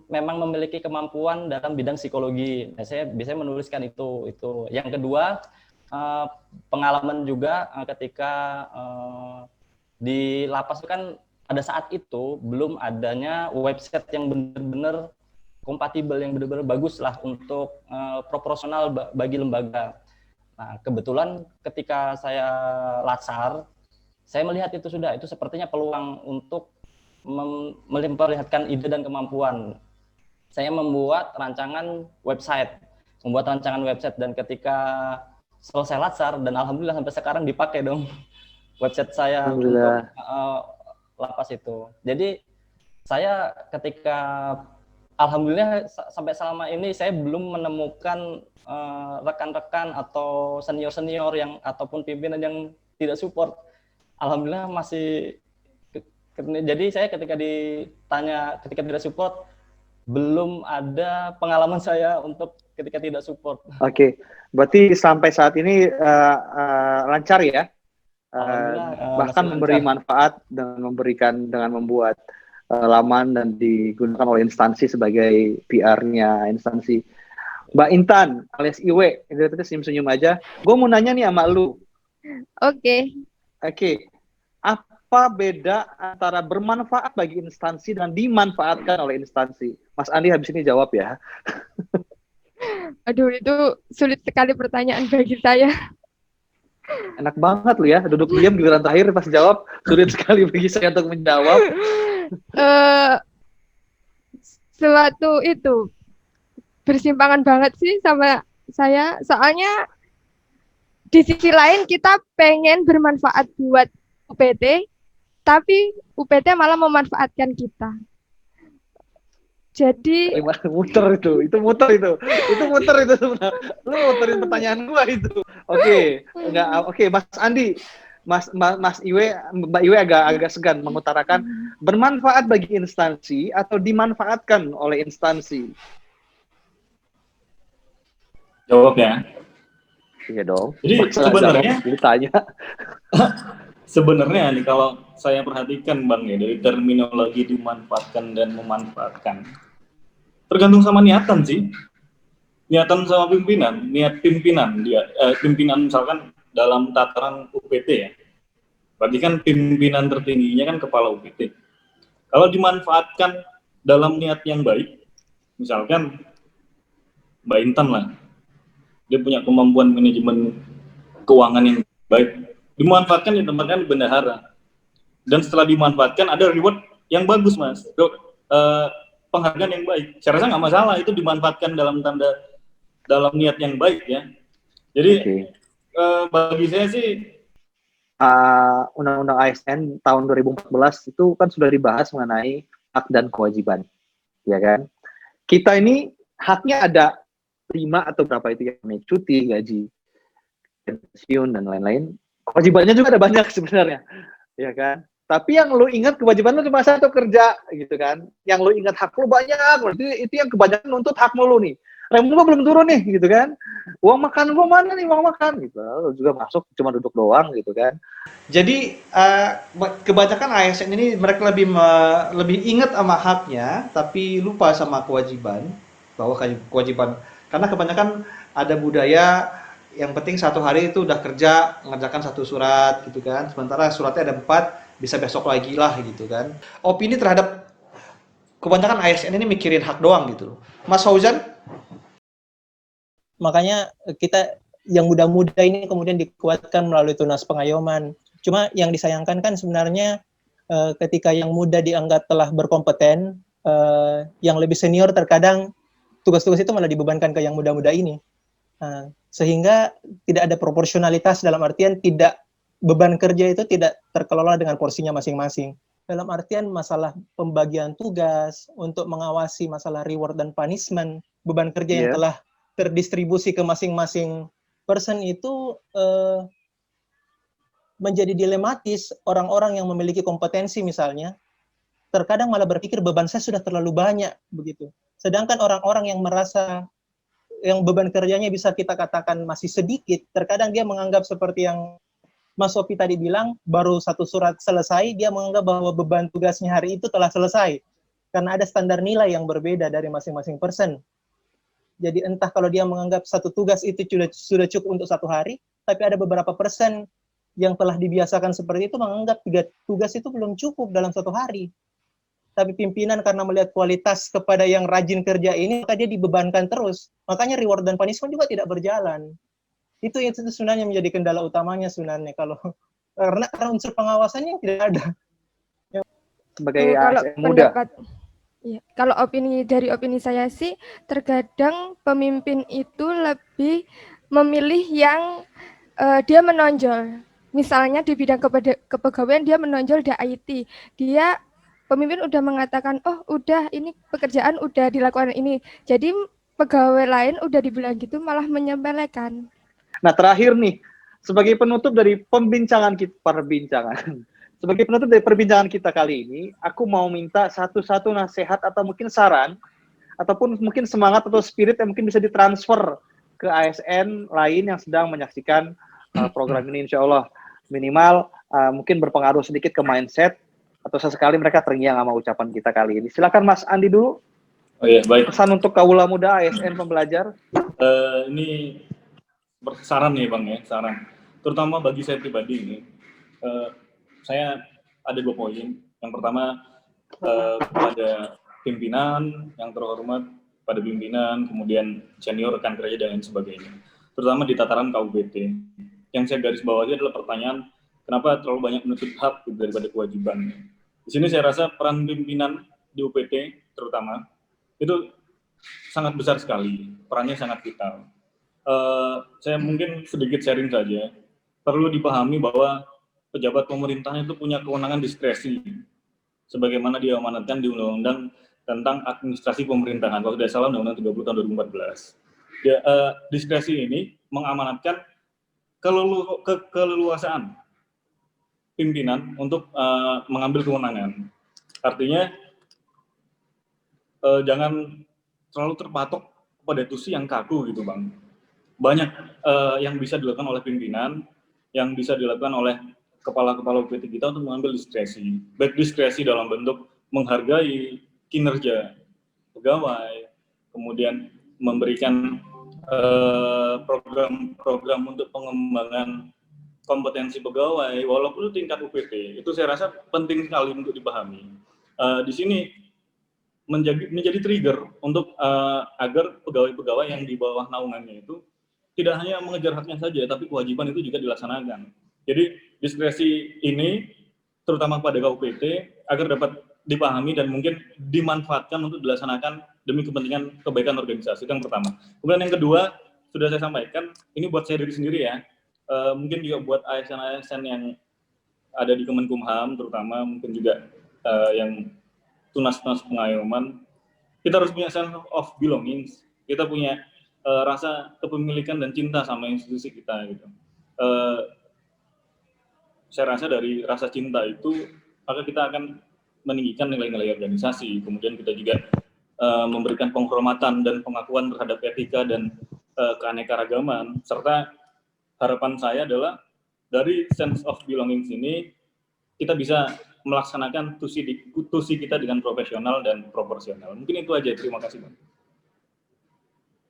memang memiliki kemampuan dalam bidang psikologi. Nah, saya biasanya menuliskan itu. Yang kedua, pengalaman juga ketika di lapas itu kan pada saat itu belum adanya website yang benar-benar kompatibel, yang benar-benar bagus lah untuk proporsional bagi lembaga. Nah, kebetulan ketika saya latsar, saya melihat itu sepertinya peluang untuk memperlihatkan ide dan kemampuan. Saya membuat rancangan website, dan ketika selesai latsar, dan alhamdulillah sampai sekarang dipakai dong website saya untuk lapas itu. Jadi saya ketika alhamdulillah sampai selama ini saya belum menemukan rekan-rekan atau senior-senior yang ataupun pimpinan yang tidak support. Alhamdulillah masih. Jadi saya ketika ditanya ketika tidak support, belum ada pengalaman saya untuk ketika tidak support. Oke, berarti sampai saat ini lancar ya? Bahkan memberi manfaat dan memberikan dengan membuat laman dan digunakan oleh instansi sebagai PR-nya instansi. Mbak Intan alias Iwe, itu senyum-senyum aja. Gue mau nanya nih sama lu. Oke. Apa beda antara bermanfaat bagi instansi dan dimanfaatkan oleh instansi? Mas Andi habis ini jawab ya. Aduh, itu sulit sekali pertanyaan bagi saya. Enak banget lu ya, duduk diam giliran terakhir pas jawab, sulit sekali bagi saya untuk menjawab. Suatu itu bersimpangan banget sih sama saya, soalnya di sisi lain kita pengen bermanfaat buat UPT, tapi UPT malah memanfaatkan kita. Jadi muter itu sebenarnya. Lu muterin pertanyaan gua itu. Oke, Mas Andi, Mas Iwe, Mbak Iwe agak segan mengutarakan bermanfaat bagi instansi atau dimanfaatkan oleh instansi. Jawab ya. Iya dong. Jadi sebenarnya ditanya. Sebenarnya nih kalau saya perhatikan Bang ya, dari terminologi dimanfaatkan dan memanfaatkan, tergantung sama niatan sih. Niatan sama pimpinan, niat pimpinan pimpinan misalkan dalam tataran UPT ya. Berarti kan pimpinan tertingginya kan kepala UPT. Kalau dimanfaatkan dalam niat yang baik, misalkan Mbak Intan lah, dia punya kemampuan manajemen keuangan yang baik, dimanfaatkan ditempatkan di bendahara, dan setelah dimanfaatkan ada reward yang bagus Mas, penghargaan yang baik. Saya rasa nggak masalah itu dimanfaatkan dalam niat yang baik ya. Jadi bagi saya sih Undang-Undang ASN tahun 2014 itu kan sudah dibahas mengenai hak dan kewajiban, ya kan? Kita ini haknya ada 5 atau berapa itu ya, cuti, gaji, pensiun dan lain-lain. Kewajibannya juga ada banyak sebenarnya, ya kan? Tapi yang lu ingat kewajiban lu cuma satu, kerja, gitu kan? Yang lu ingat hak lu banyak, itu yang kebanyakan nuntut hak lu nih. Rem gua belum turun nih, gitu kan? Uang makan gua mana nih, uang makan, gitu. Lu juga masuk cuma duduk doang, gitu kan? Jadi kebanyakan ASN ini mereka lebih ingat sama haknya, tapi lupa sama kewajiban, bahwa kewajiban. Karena kebanyakan ada budaya yang penting satu hari itu udah kerja, mengerjakan 1 surat gitu kan. Sementara suratnya ada 4, bisa besok lagi lah gitu kan. Opini terhadap kebanyakan ASN ini mikirin hak doang gitu. Mas Fauzan? Makanya kita yang muda-muda ini kemudian dikuatkan melalui tunas pengayoman. Cuma yang disayangkan kan sebenarnya ketika yang muda dianggap telah berkompeten, yang lebih senior terkadang tugas-tugas itu malah dibebankan ke yang muda-muda ini. Sehingga tidak ada proporsionalitas, dalam artian tidak, beban kerja itu tidak terkelola dengan porsinya masing-masing. Dalam artian masalah pembagian tugas, untuk mengawasi masalah reward dan punishment, beban kerja yang telah terdistribusi ke masing-masing person itu menjadi dilematis. Orang-orang yang memiliki kompetensi misalnya, terkadang malah berpikir beban saya sudah terlalu banyak begitu. Sedangkan orang-orang yang merasa yang beban kerjanya bisa kita katakan masih sedikit, terkadang dia menganggap seperti yang Mas Sofi tadi bilang, baru satu surat selesai, dia menganggap bahwa beban tugasnya hari itu telah selesai. Karena ada standar nilai yang berbeda dari masing-masing person. Jadi entah kalau dia menganggap satu tugas itu sudah cukup untuk satu hari, tapi ada beberapa persen yang telah dibiasakan seperti itu menganggap 3 tugas itu belum cukup dalam satu hari. Tapi pimpinan karena melihat kualitas kepada yang rajin kerja ini, maka dia dibebankan terus. Makanya reward dan punishment juga tidak berjalan. Itu yang sebenarnya menjadi kendala utamanya sebenarnya, karena unsur pengawasannya tidak ada. Sebagai ASN muda. Ya, kalau dari opini saya sih, terkadang pemimpin itu lebih memilih yang dia menonjol. Misalnya di bidang kepegawaian dia menonjol di IT. Pemimpin udah mengatakan, oh udah ini pekerjaan udah dilakukan ini. Jadi pegawai lain udah dibilang gitu malah menyepelekan. Nah terakhir nih, sebagai penutup dari perbincangan kita kali ini, aku mau minta satu-satu nasihat atau mungkin saran, ataupun mungkin semangat atau spirit yang mungkin bisa ditransfer ke ASN lain yang sedang menyaksikan program ini, insya Allah minimal mungkin berpengaruh sedikit ke mindset, atau sesekali mereka terngiang sama ucapan kita kali ini. Silakan Mas Andi dulu. Oh iya, baik. Pesan untuk kaula muda ASN pembelajar. Ini saran nih Bang ya, saran. Terutama bagi saya pribadi ini, saya ada 2 poin. Yang pertama, pada pimpinan yang terhormat, pada pimpinan, kemudian senior, rekan kerja, dan lain sebagainya. Terutama di tataran KUPT. Yang saya garis bawahi adalah pertanyaan, kenapa terlalu banyak menuntut hak daripada kewajiban. Di sini saya rasa peran pimpinan di UPT terutama, itu sangat besar sekali, perannya sangat vital. Saya mungkin sedikit sharing saja, perlu dipahami bahwa pejabat pemerintah itu punya kewenangan diskresi, sebagaimana dia amanatkan di Undang-Undang tentang Administrasi Pemerintahan, kalau tidak salah Undang-Undang 30 tahun 2014. Diskresi ini mengamanatkan keleluasaan pimpinan untuk mengambil kewenangan. Artinya jangan terlalu terpatok pada tusi yang kaku gitu Bang. Banyak yang bisa dilakukan oleh pimpinan, yang bisa dilakukan oleh kepala-kepala UPT kita untuk mengambil diskresi. Baik diskresi dalam bentuk menghargai kinerja pegawai, kemudian memberikan program-program untuk pengembangan kompetensi pegawai, walaupun itu tingkat UPT. Itu saya rasa penting sekali untuk dipahami. Di sini menjadi trigger untuk agar pegawai-pegawai yang di bawah naungannya itu tidak hanya mengejar haknya saja, tapi kewajiban itu juga dilaksanakan. Jadi diskresi ini terutama pada KUPT agar dapat dipahami dan mungkin dimanfaatkan untuk dilaksanakan demi kepentingan kebaikan organisasi. Itu yang pertama. Kemudian yang kedua, sudah saya sampaikan, ini buat saya diri sendiri ya, mungkin juga buat ASN-ASN yang ada di Kemenkumham, terutama mungkin juga yang tunas-tunas pengayoman, kita harus punya sense of belongings, kita punya rasa kepemilikan dan cinta sama institusi kita gitu. Saya rasa dari rasa cinta itu maka kita akan meninggikan nilai-nilai organisasi, kemudian kita juga memberikan penghormatan dan pengakuan terhadap etika dan keanekaragaman, serta harapan saya adalah dari sense of belongings ini kita bisa melaksanakan tusi kita dengan profesional dan proporsional. Mungkin itu aja, terima kasih Bang.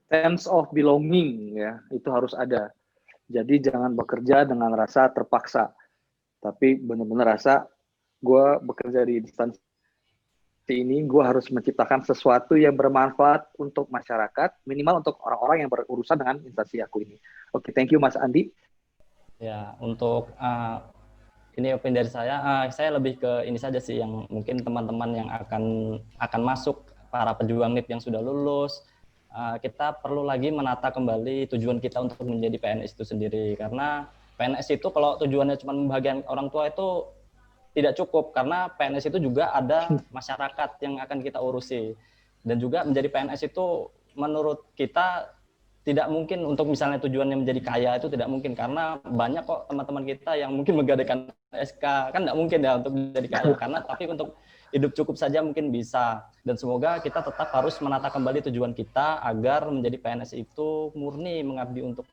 Sense of belonging ya, itu harus ada. Jadi jangan bekerja dengan rasa terpaksa, tapi benar-benar rasa gue bekerja di instansi ini, gue harus menciptakan sesuatu yang bermanfaat untuk masyarakat, minimal untuk orang-orang yang berurusan dengan instansi aku ini. Oke, thank you Mas Andi. Ya, untuk ini opini dari saya lebih ke ini saja sih, yang mungkin teman-teman yang akan masuk, para pejuang NIP yang sudah lulus, kita perlu lagi menata kembali tujuan kita untuk menjadi PNS itu sendiri. Karena PNS itu kalau tujuannya cuma membahagiakan orang tua itu tidak cukup, karena PNS itu juga ada masyarakat yang akan kita urusi. Dan juga menjadi PNS itu menurut kita tidak mungkin untuk misalnya tujuannya menjadi kaya, itu tidak mungkin, karena banyak kok teman-teman kita yang mungkin menggadaikan SK, kan tidak mungkin ya untuk menjadi kaya, karena tapi untuk hidup cukup saja mungkin bisa. Dan semoga kita tetap harus menata kembali tujuan kita agar menjadi PNS itu murni mengabdi untuk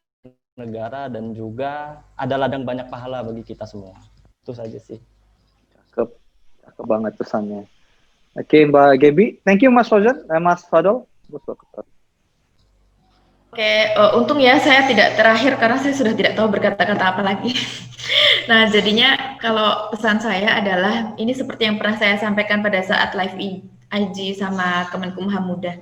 negara dan juga ada ladang banyak pahala bagi kita semua. Itu saja sih. Cakep banget pesannya. Oke, Mbak Gaby, thank you Mas Fauzan, Mas Fadol. Oke, untung ya saya tidak terakhir karena saya sudah tidak tahu berkata-kata apa lagi. Nah, jadinya kalau pesan saya adalah ini seperti yang pernah saya sampaikan pada saat live IG sama Kemenkumham Muda.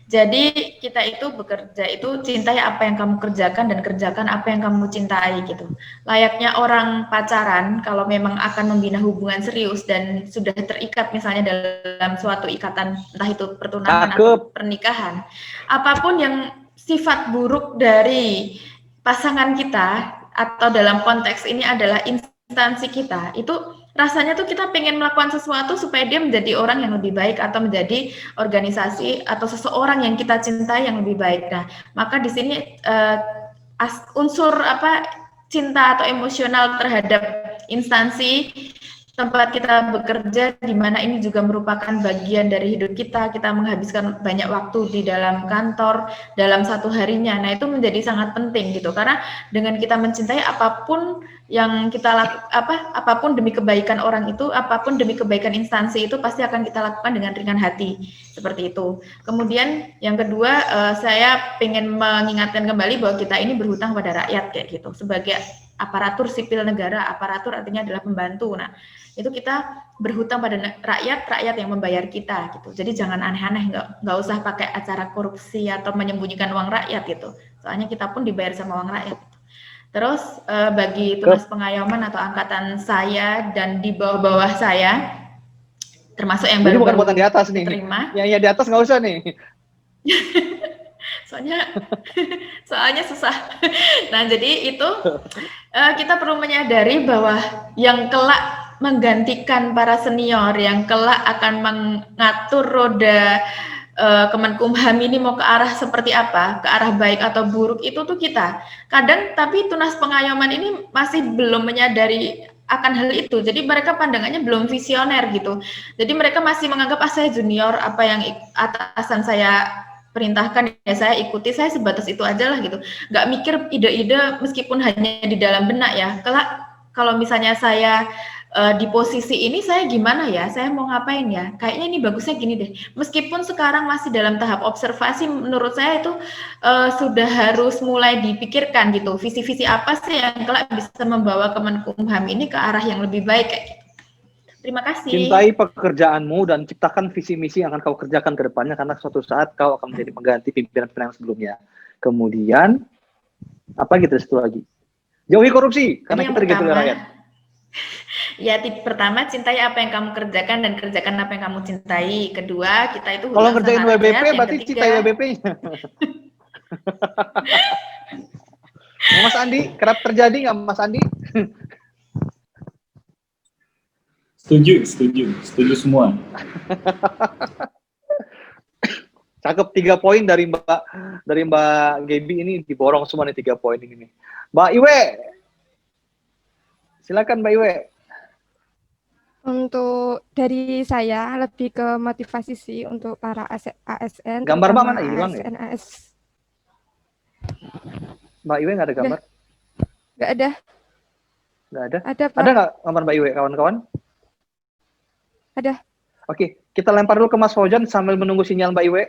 Jadi kita itu bekerja itu cintai apa yang kamu kerjakan dan kerjakan apa yang kamu cintai gitu. Layaknya orang pacaran, kalau memang akan membina hubungan serius dan sudah terikat misalnya dalam suatu ikatan, entah itu pertunangan atau pernikahan, apapun yang sifat buruk dari pasangan kita atau dalam konteks ini adalah instansi kita, itu rasanya tuh kita pengen melakukan sesuatu supaya dia menjadi orang yang lebih baik atau menjadi organisasi atau seseorang yang kita cintai yang lebih baik. Nah, maka di sini unsur cinta atau emosional terhadap instansi tempat kita bekerja, di mana ini juga merupakan bagian dari hidup kita. Kita menghabiskan banyak waktu di dalam kantor dalam satu harinya. Nah, itu menjadi sangat penting gitu, karena dengan kita mencintai apapun yang kita apapun demi kebaikan orang itu, apapun demi kebaikan instansi itu pasti akan kita lakukan dengan ringan hati, seperti itu. Kemudian yang kedua, saya ingin mengingatkan kembali bahwa kita ini berhutang pada rakyat kayak gitu, sebagai aparatur sipil negara. Aparatur artinya adalah pembantu. Nah, itu kita berhutang pada rakyat yang membayar kita gitu. Jadi jangan aneh-aneh, nggak usah pakai acara korupsi atau menyembunyikan uang rakyat gitu. Soalnya kita pun dibayar sama uang rakyat. Terus bagi tunas pengayoman atau angkatan saya dan di bawah-bawah saya, termasuk yang baru bukan buatan di atas nih. Terima. Yang di atas nggak usah nih. soalnya susah. Nah, jadi itu kita perlu menyadari bahwa yang kelak menggantikan para senior, yang kelak akan mengatur roda Kemenkumham ini mau ke arah seperti apa, ke arah baik atau buruk, itu tuh kita. Kadang tapi tunas pengayoman ini masih belum menyadari akan hal itu. Jadi mereka pandangannya belum visioner gitu. Jadi mereka masih menganggap saya junior, apa yang atasan saya perintahkan ya saya ikuti, saya sebatas itu aja lah gitu. Nggak mikir ide-ide meskipun hanya di dalam benak ya. Kalau misalnya saya di posisi ini saya gimana ya, saya mau ngapain ya, kayaknya ini bagusnya gini deh. Meskipun sekarang masih dalam tahap observasi, menurut saya itu sudah harus mulai dipikirkan gitu, visi-visi apa sih yang kelak bisa membawa Kemenkumham ini ke arah yang lebih baik kayak gitu. Terima kasih. Cintai pekerjaanmu dan ciptakan visi misi yang akan kau kerjakan ke depannya, karena suatu saat kau akan menjadi pengganti pimpinan-pimpinan sebelumnya. Kemudian apa gitu satu lagi? Jauhi korupsi, karena kita diganti oleh rakyat. Ya, tip pertama, cintai apa yang kamu kerjakan dan kerjakan apa yang kamu cintai. Kedua, kita itu kalau ngerjain WBP berarti cintai WBP-nya. Mas Andi, kerap terjadi nggak Mas Andi? Setuju semua. Cakep, 3 poin dari Mbak Gaby ini diborong semua nih 3 poin ini. Mbak Iwe, silakan Mbak Iwe. Untuk dari saya lebih ke motivasi sih untuk para ASN. Gambar Mbak mana hilang ya? Mbak Iwe nggak ada gambar? Nggak ada. Nggak ada? Ada, Pak. Ada nggak gambar Mbak Iwe, kawan-kawan? Ada. Oke, kita lempar dulu ke Mas Fauzan sambil menunggu sinyal Mbak Iwe.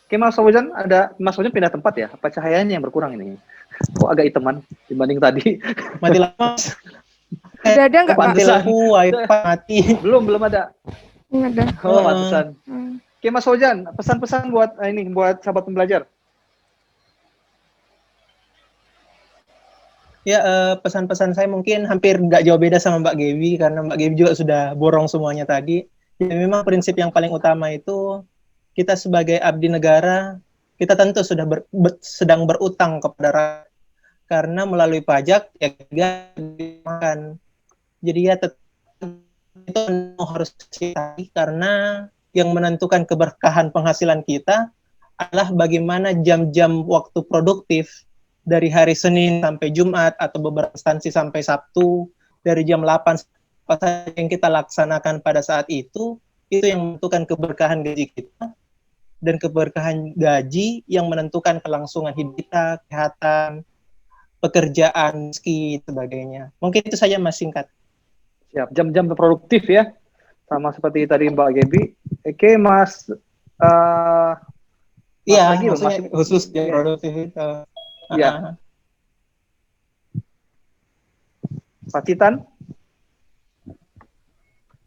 Oke, Mas Fauzan, Mas Fauzan pindah tempat ya? Apa cahayanya yang berkurang ini? Kok agak hitaman dibanding tadi? Mati lama. Udah ada nggak Pak? Pantesan. Lampu, wifi mati. Belum ada. Nggak ada. Oh, pantesan. Hmm. Oke, Mas Hojan, pesan-pesan buat buat sahabat pembelajar. Ya, pesan-pesan saya mungkin hampir nggak jauh beda sama Mbak Gaby, karena Mbak Gaby juga sudah borong semuanya tadi. Ya, memang prinsip yang paling utama itu, kita sebagai abdi negara, kita tentu sudah sedang berutang kepada rakyat. Karena melalui pajak, ya makan. Jadi ya itu harus kita, karena yang menentukan keberkahan penghasilan kita adalah bagaimana jam-jam waktu produktif dari hari Senin sampai Jumat atau beberapa instansi sampai Sabtu dari jam 8 apa saja yang kita laksanakan pada saat itu yang menentukan keberkahan gaji kita, dan keberkahan gaji yang menentukan kelangsungan hidup kita, kesehatan, pekerjaan, rezeki, sebagainya. Mungkin itu saja Mas, singkat. Siap, jam-jam produktif ya. Sama seperti tadi Mbak Gaby. Oke, Mas. Iya, lagi loh, maksudnya khusus jam produktif itu. Iya. Pak Titan.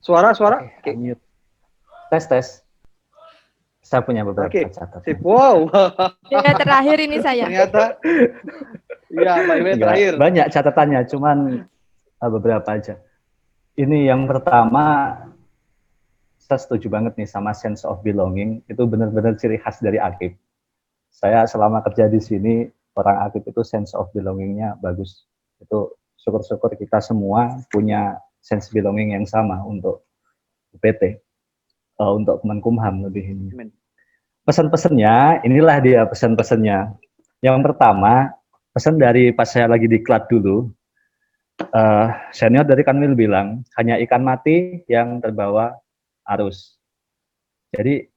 Suara. Oke. Mute. Tes. Saya punya beberapa catatan. Sip. Wow. Ya, terakhir ini saya. Ternyata. Iya, Mbak Iwe terakhir. Banyak catatannya, cuman beberapa aja. Ini yang pertama, saya setuju banget nih sama sense of belonging. Itu benar-benar ciri khas dari Akib. Saya selama kerja di sini, orang Akib itu sense of belonging-nya bagus. Itu syukur-syukur kita semua punya sense belonging yang sama untuk UPT, untuk Kemenkumham lebih ini. Pesan-pesannya, inilah dia pesan-pesannya. Yang pertama, pesan dari pas saya lagi diklat dulu, senior dari Kanwil bilang, hanya ikan mati yang terbawa arus. Jadi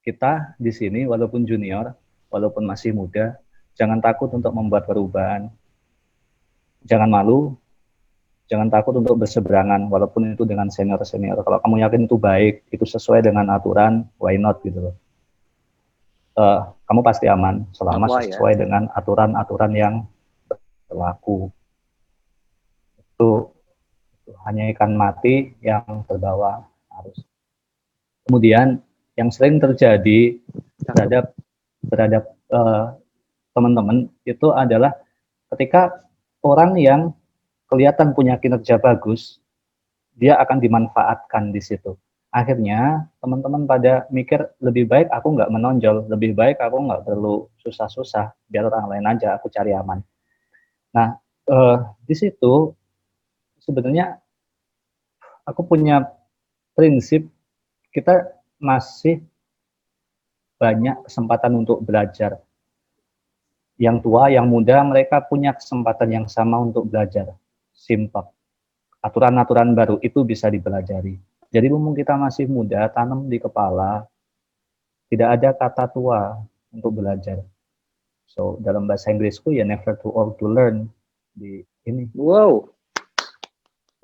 kita di sini walaupun junior, walaupun masih muda, jangan takut untuk membuat perubahan. Jangan malu, jangan takut untuk berseberangan, walaupun itu dengan senior-senior. Kalau kamu yakin itu baik, itu sesuai dengan aturan, why not gitu loh. Kamu pasti aman selama sesuai dengan aturan-aturan yang berlaku. Itu hanya ikan mati yang terbawa arus. Kemudian yang sering terjadi terhadap teman-teman itu adalah ketika orang yang kelihatan punya kinerja bagus, dia akan dimanfaatkan di situ. Akhirnya teman-teman pada mikir, lebih baik aku nggak menonjol, lebih baik aku nggak perlu susah-susah, biar orang lain aja, aku cari aman. Nah, di situ sebenarnya aku punya prinsip, kita masih banyak kesempatan untuk belajar. Yang tua, yang muda, mereka punya kesempatan yang sama untuk belajar. Simple. Aturan-aturan baru itu bisa dipelajari. Jadi mumpung kita masih muda, tanam di kepala, tidak ada kata tua untuk belajar. So, dalam bahasa Inggrisku ya never too old to learn. Di ini. Wow.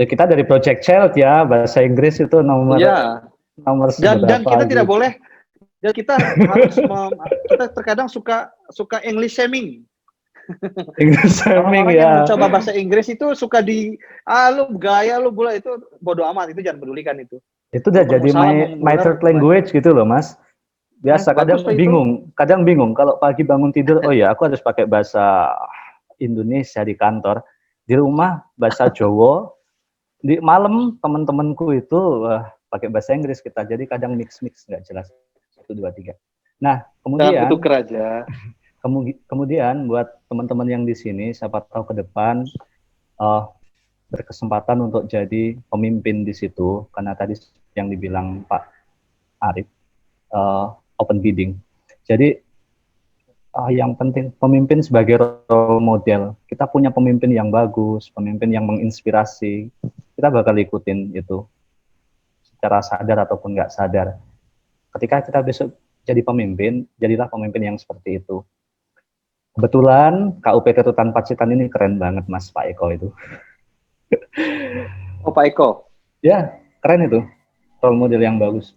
Ya, kita dari Project Child ya, bahasa Inggris itu nomor dan kita tidak boleh, dan kita harus kita terkadang suka English shaming. English shaming orang ya. Yang mencoba bahasa Inggris itu suka lu gaya lu bola, itu bodoh amat, itu jangan pedulikan itu. Itu udah jadi my third language gitu loh Mas. Biasa kadang bingung kalau pagi bangun tidur, oh ya aku harus pakai bahasa Indonesia di kantor, di rumah bahasa Jawa, di malam teman-temanku itu pakai bahasa Inggris kita, jadi kadang mix nggak jelas 1, 2, 3. Nah kemudian itu keraja. Kemudian buat teman-teman yang di sini, siapa tahu ke depan berkesempatan untuk jadi pemimpin di situ, karena tadi yang dibilang Pak Arif, open bidding. Jadi yang penting pemimpin sebagai role model. Kita punya pemimpin yang bagus, pemimpin yang menginspirasi, kita bakal ikutin itu secara sadar ataupun nggak sadar. Ketika kita besok jadi pemimpin, jadilah pemimpin yang seperti itu. Kebetulan KUPT Rutan Pacitan ini keren banget Mas, Pak Eko itu. Oh Pak Eko? Ya, keren itu. Role model yang bagus.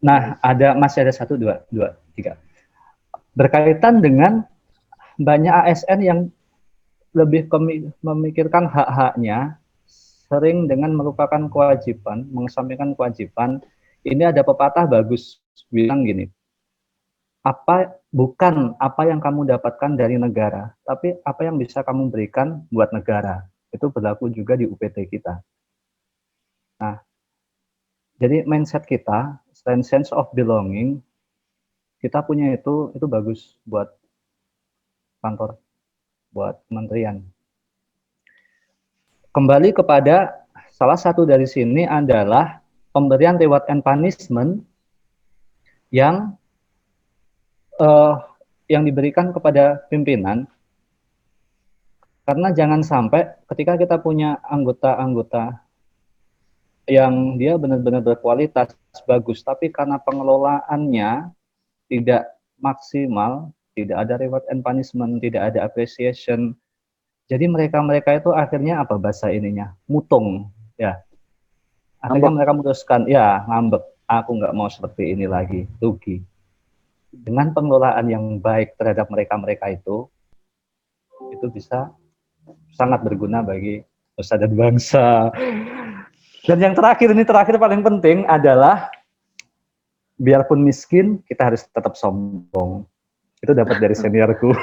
Nah, masih ada 1, 2, 3. Berkaitan dengan banyak ASN yang lebih memikirkan hak-haknya, sering dengan melupakan kewajiban, mengesampingkan kewajiban. Ini ada pepatah bagus bilang gini, bukan apa yang kamu dapatkan dari negara, tapi apa yang bisa kamu berikan buat negara. Itu berlaku juga di UPT kita. Nah, jadi mindset kita, selain sense of belonging, kita punya itu bagus buat kantor, buat kementerian. Kembali kepada salah satu dari sini adalah pemberian reward and punishment yang diberikan kepada pimpinan, karena jangan sampai ketika kita punya anggota-anggota yang dia benar-benar berkualitas bagus, tapi karena pengelolaannya tidak maksimal, tidak ada reward and punishment, tidak ada appreciation, jadi mereka itu akhirnya apa bahasa ininya, mutung, ya. Akhirnya mereka memutuskan, ya ngambek, aku nggak mau seperti ini lagi, rugi. Dengan pengelolaan yang baik terhadap mereka itu bisa sangat berguna bagi nusa dan bangsa. Dan yang terakhir paling penting adalah biarpun miskin kita harus tetap sombong. Itu dapat dari seniorku.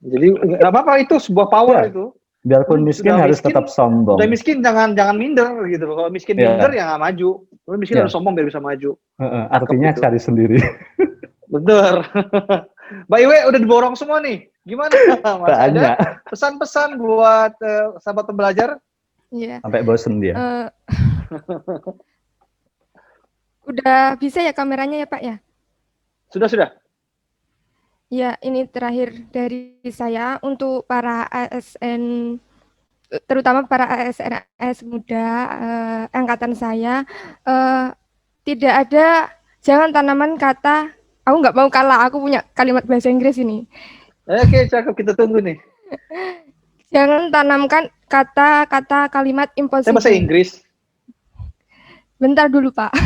Jadi nggak apa-apa, itu sebuah power ya. Itu. Biarpun miskin harus tetap sombong. Udah miskin jangan minder gitu. Kalau miskin minder ya nggak maju. Kalau miskin harus sombong biar bisa maju. Artinya gitu. Cari sendiri. Betul. Mbak Iwe udah diborong semua nih. Gimana? Mas, ada pesan-pesan buat sahabat pembelajar? Iya. Sampai bosen dia. Udah bisa ya kameranya ya Pak ya? Sudah. Ya, ini terakhir dari saya untuk para ASN, terutama para ASN muda angkatan saya, tidak ada, jangan tanaman kata, aku nggak mau kalah, aku punya kalimat bahasa Inggris ini. Oke, cakep, kita tunggu nih. Jangan tanamkan kata-kata kalimat impossible. Saya bahasa Inggris. Bentar dulu, Pak.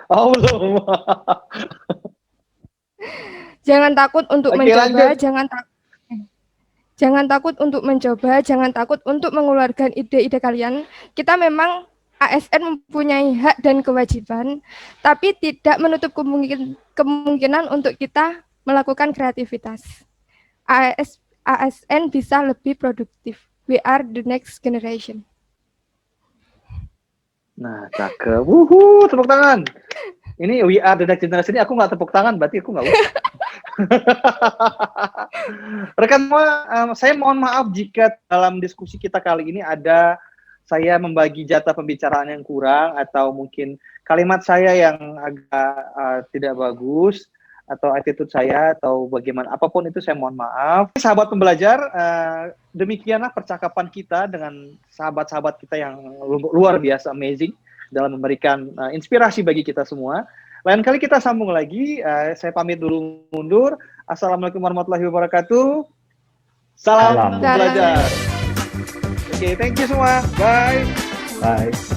Oh, belum. Jangan takut untuk mencoba, lanjut. jangan takut untuk mencoba, jangan takut untuk mengeluarkan ide-ide kalian. Kita memang ASN mempunyai hak dan kewajiban, tapi tidak menutup kemungkinan untuk kita melakukan kreativitas. ASN bisa lebih produktif. We are the next generation. Nah, cakep. Tepuk tangan. Ini we are the next generation, ini aku nggak tepuk tangan, berarti aku nggak usah. Rekan semua, saya mohon maaf jika dalam diskusi kita kali ini ada saya membagi jatah pembicaraan yang kurang, atau mungkin kalimat saya yang agak tidak bagus, atau attitude saya, atau bagaimana, apapun itu saya mohon maaf. Sahabat pembelajar, demikianlah percakapan kita dengan sahabat-sahabat kita yang luar biasa, amazing, dalam memberikan inspirasi bagi kita semua. Lain kali kita sambung lagi. Saya pamit dulu mundur. Assalamualaikum warahmatullahi wabarakatuh. Salam belajar. Oke, thank you semua. Bye. Bye.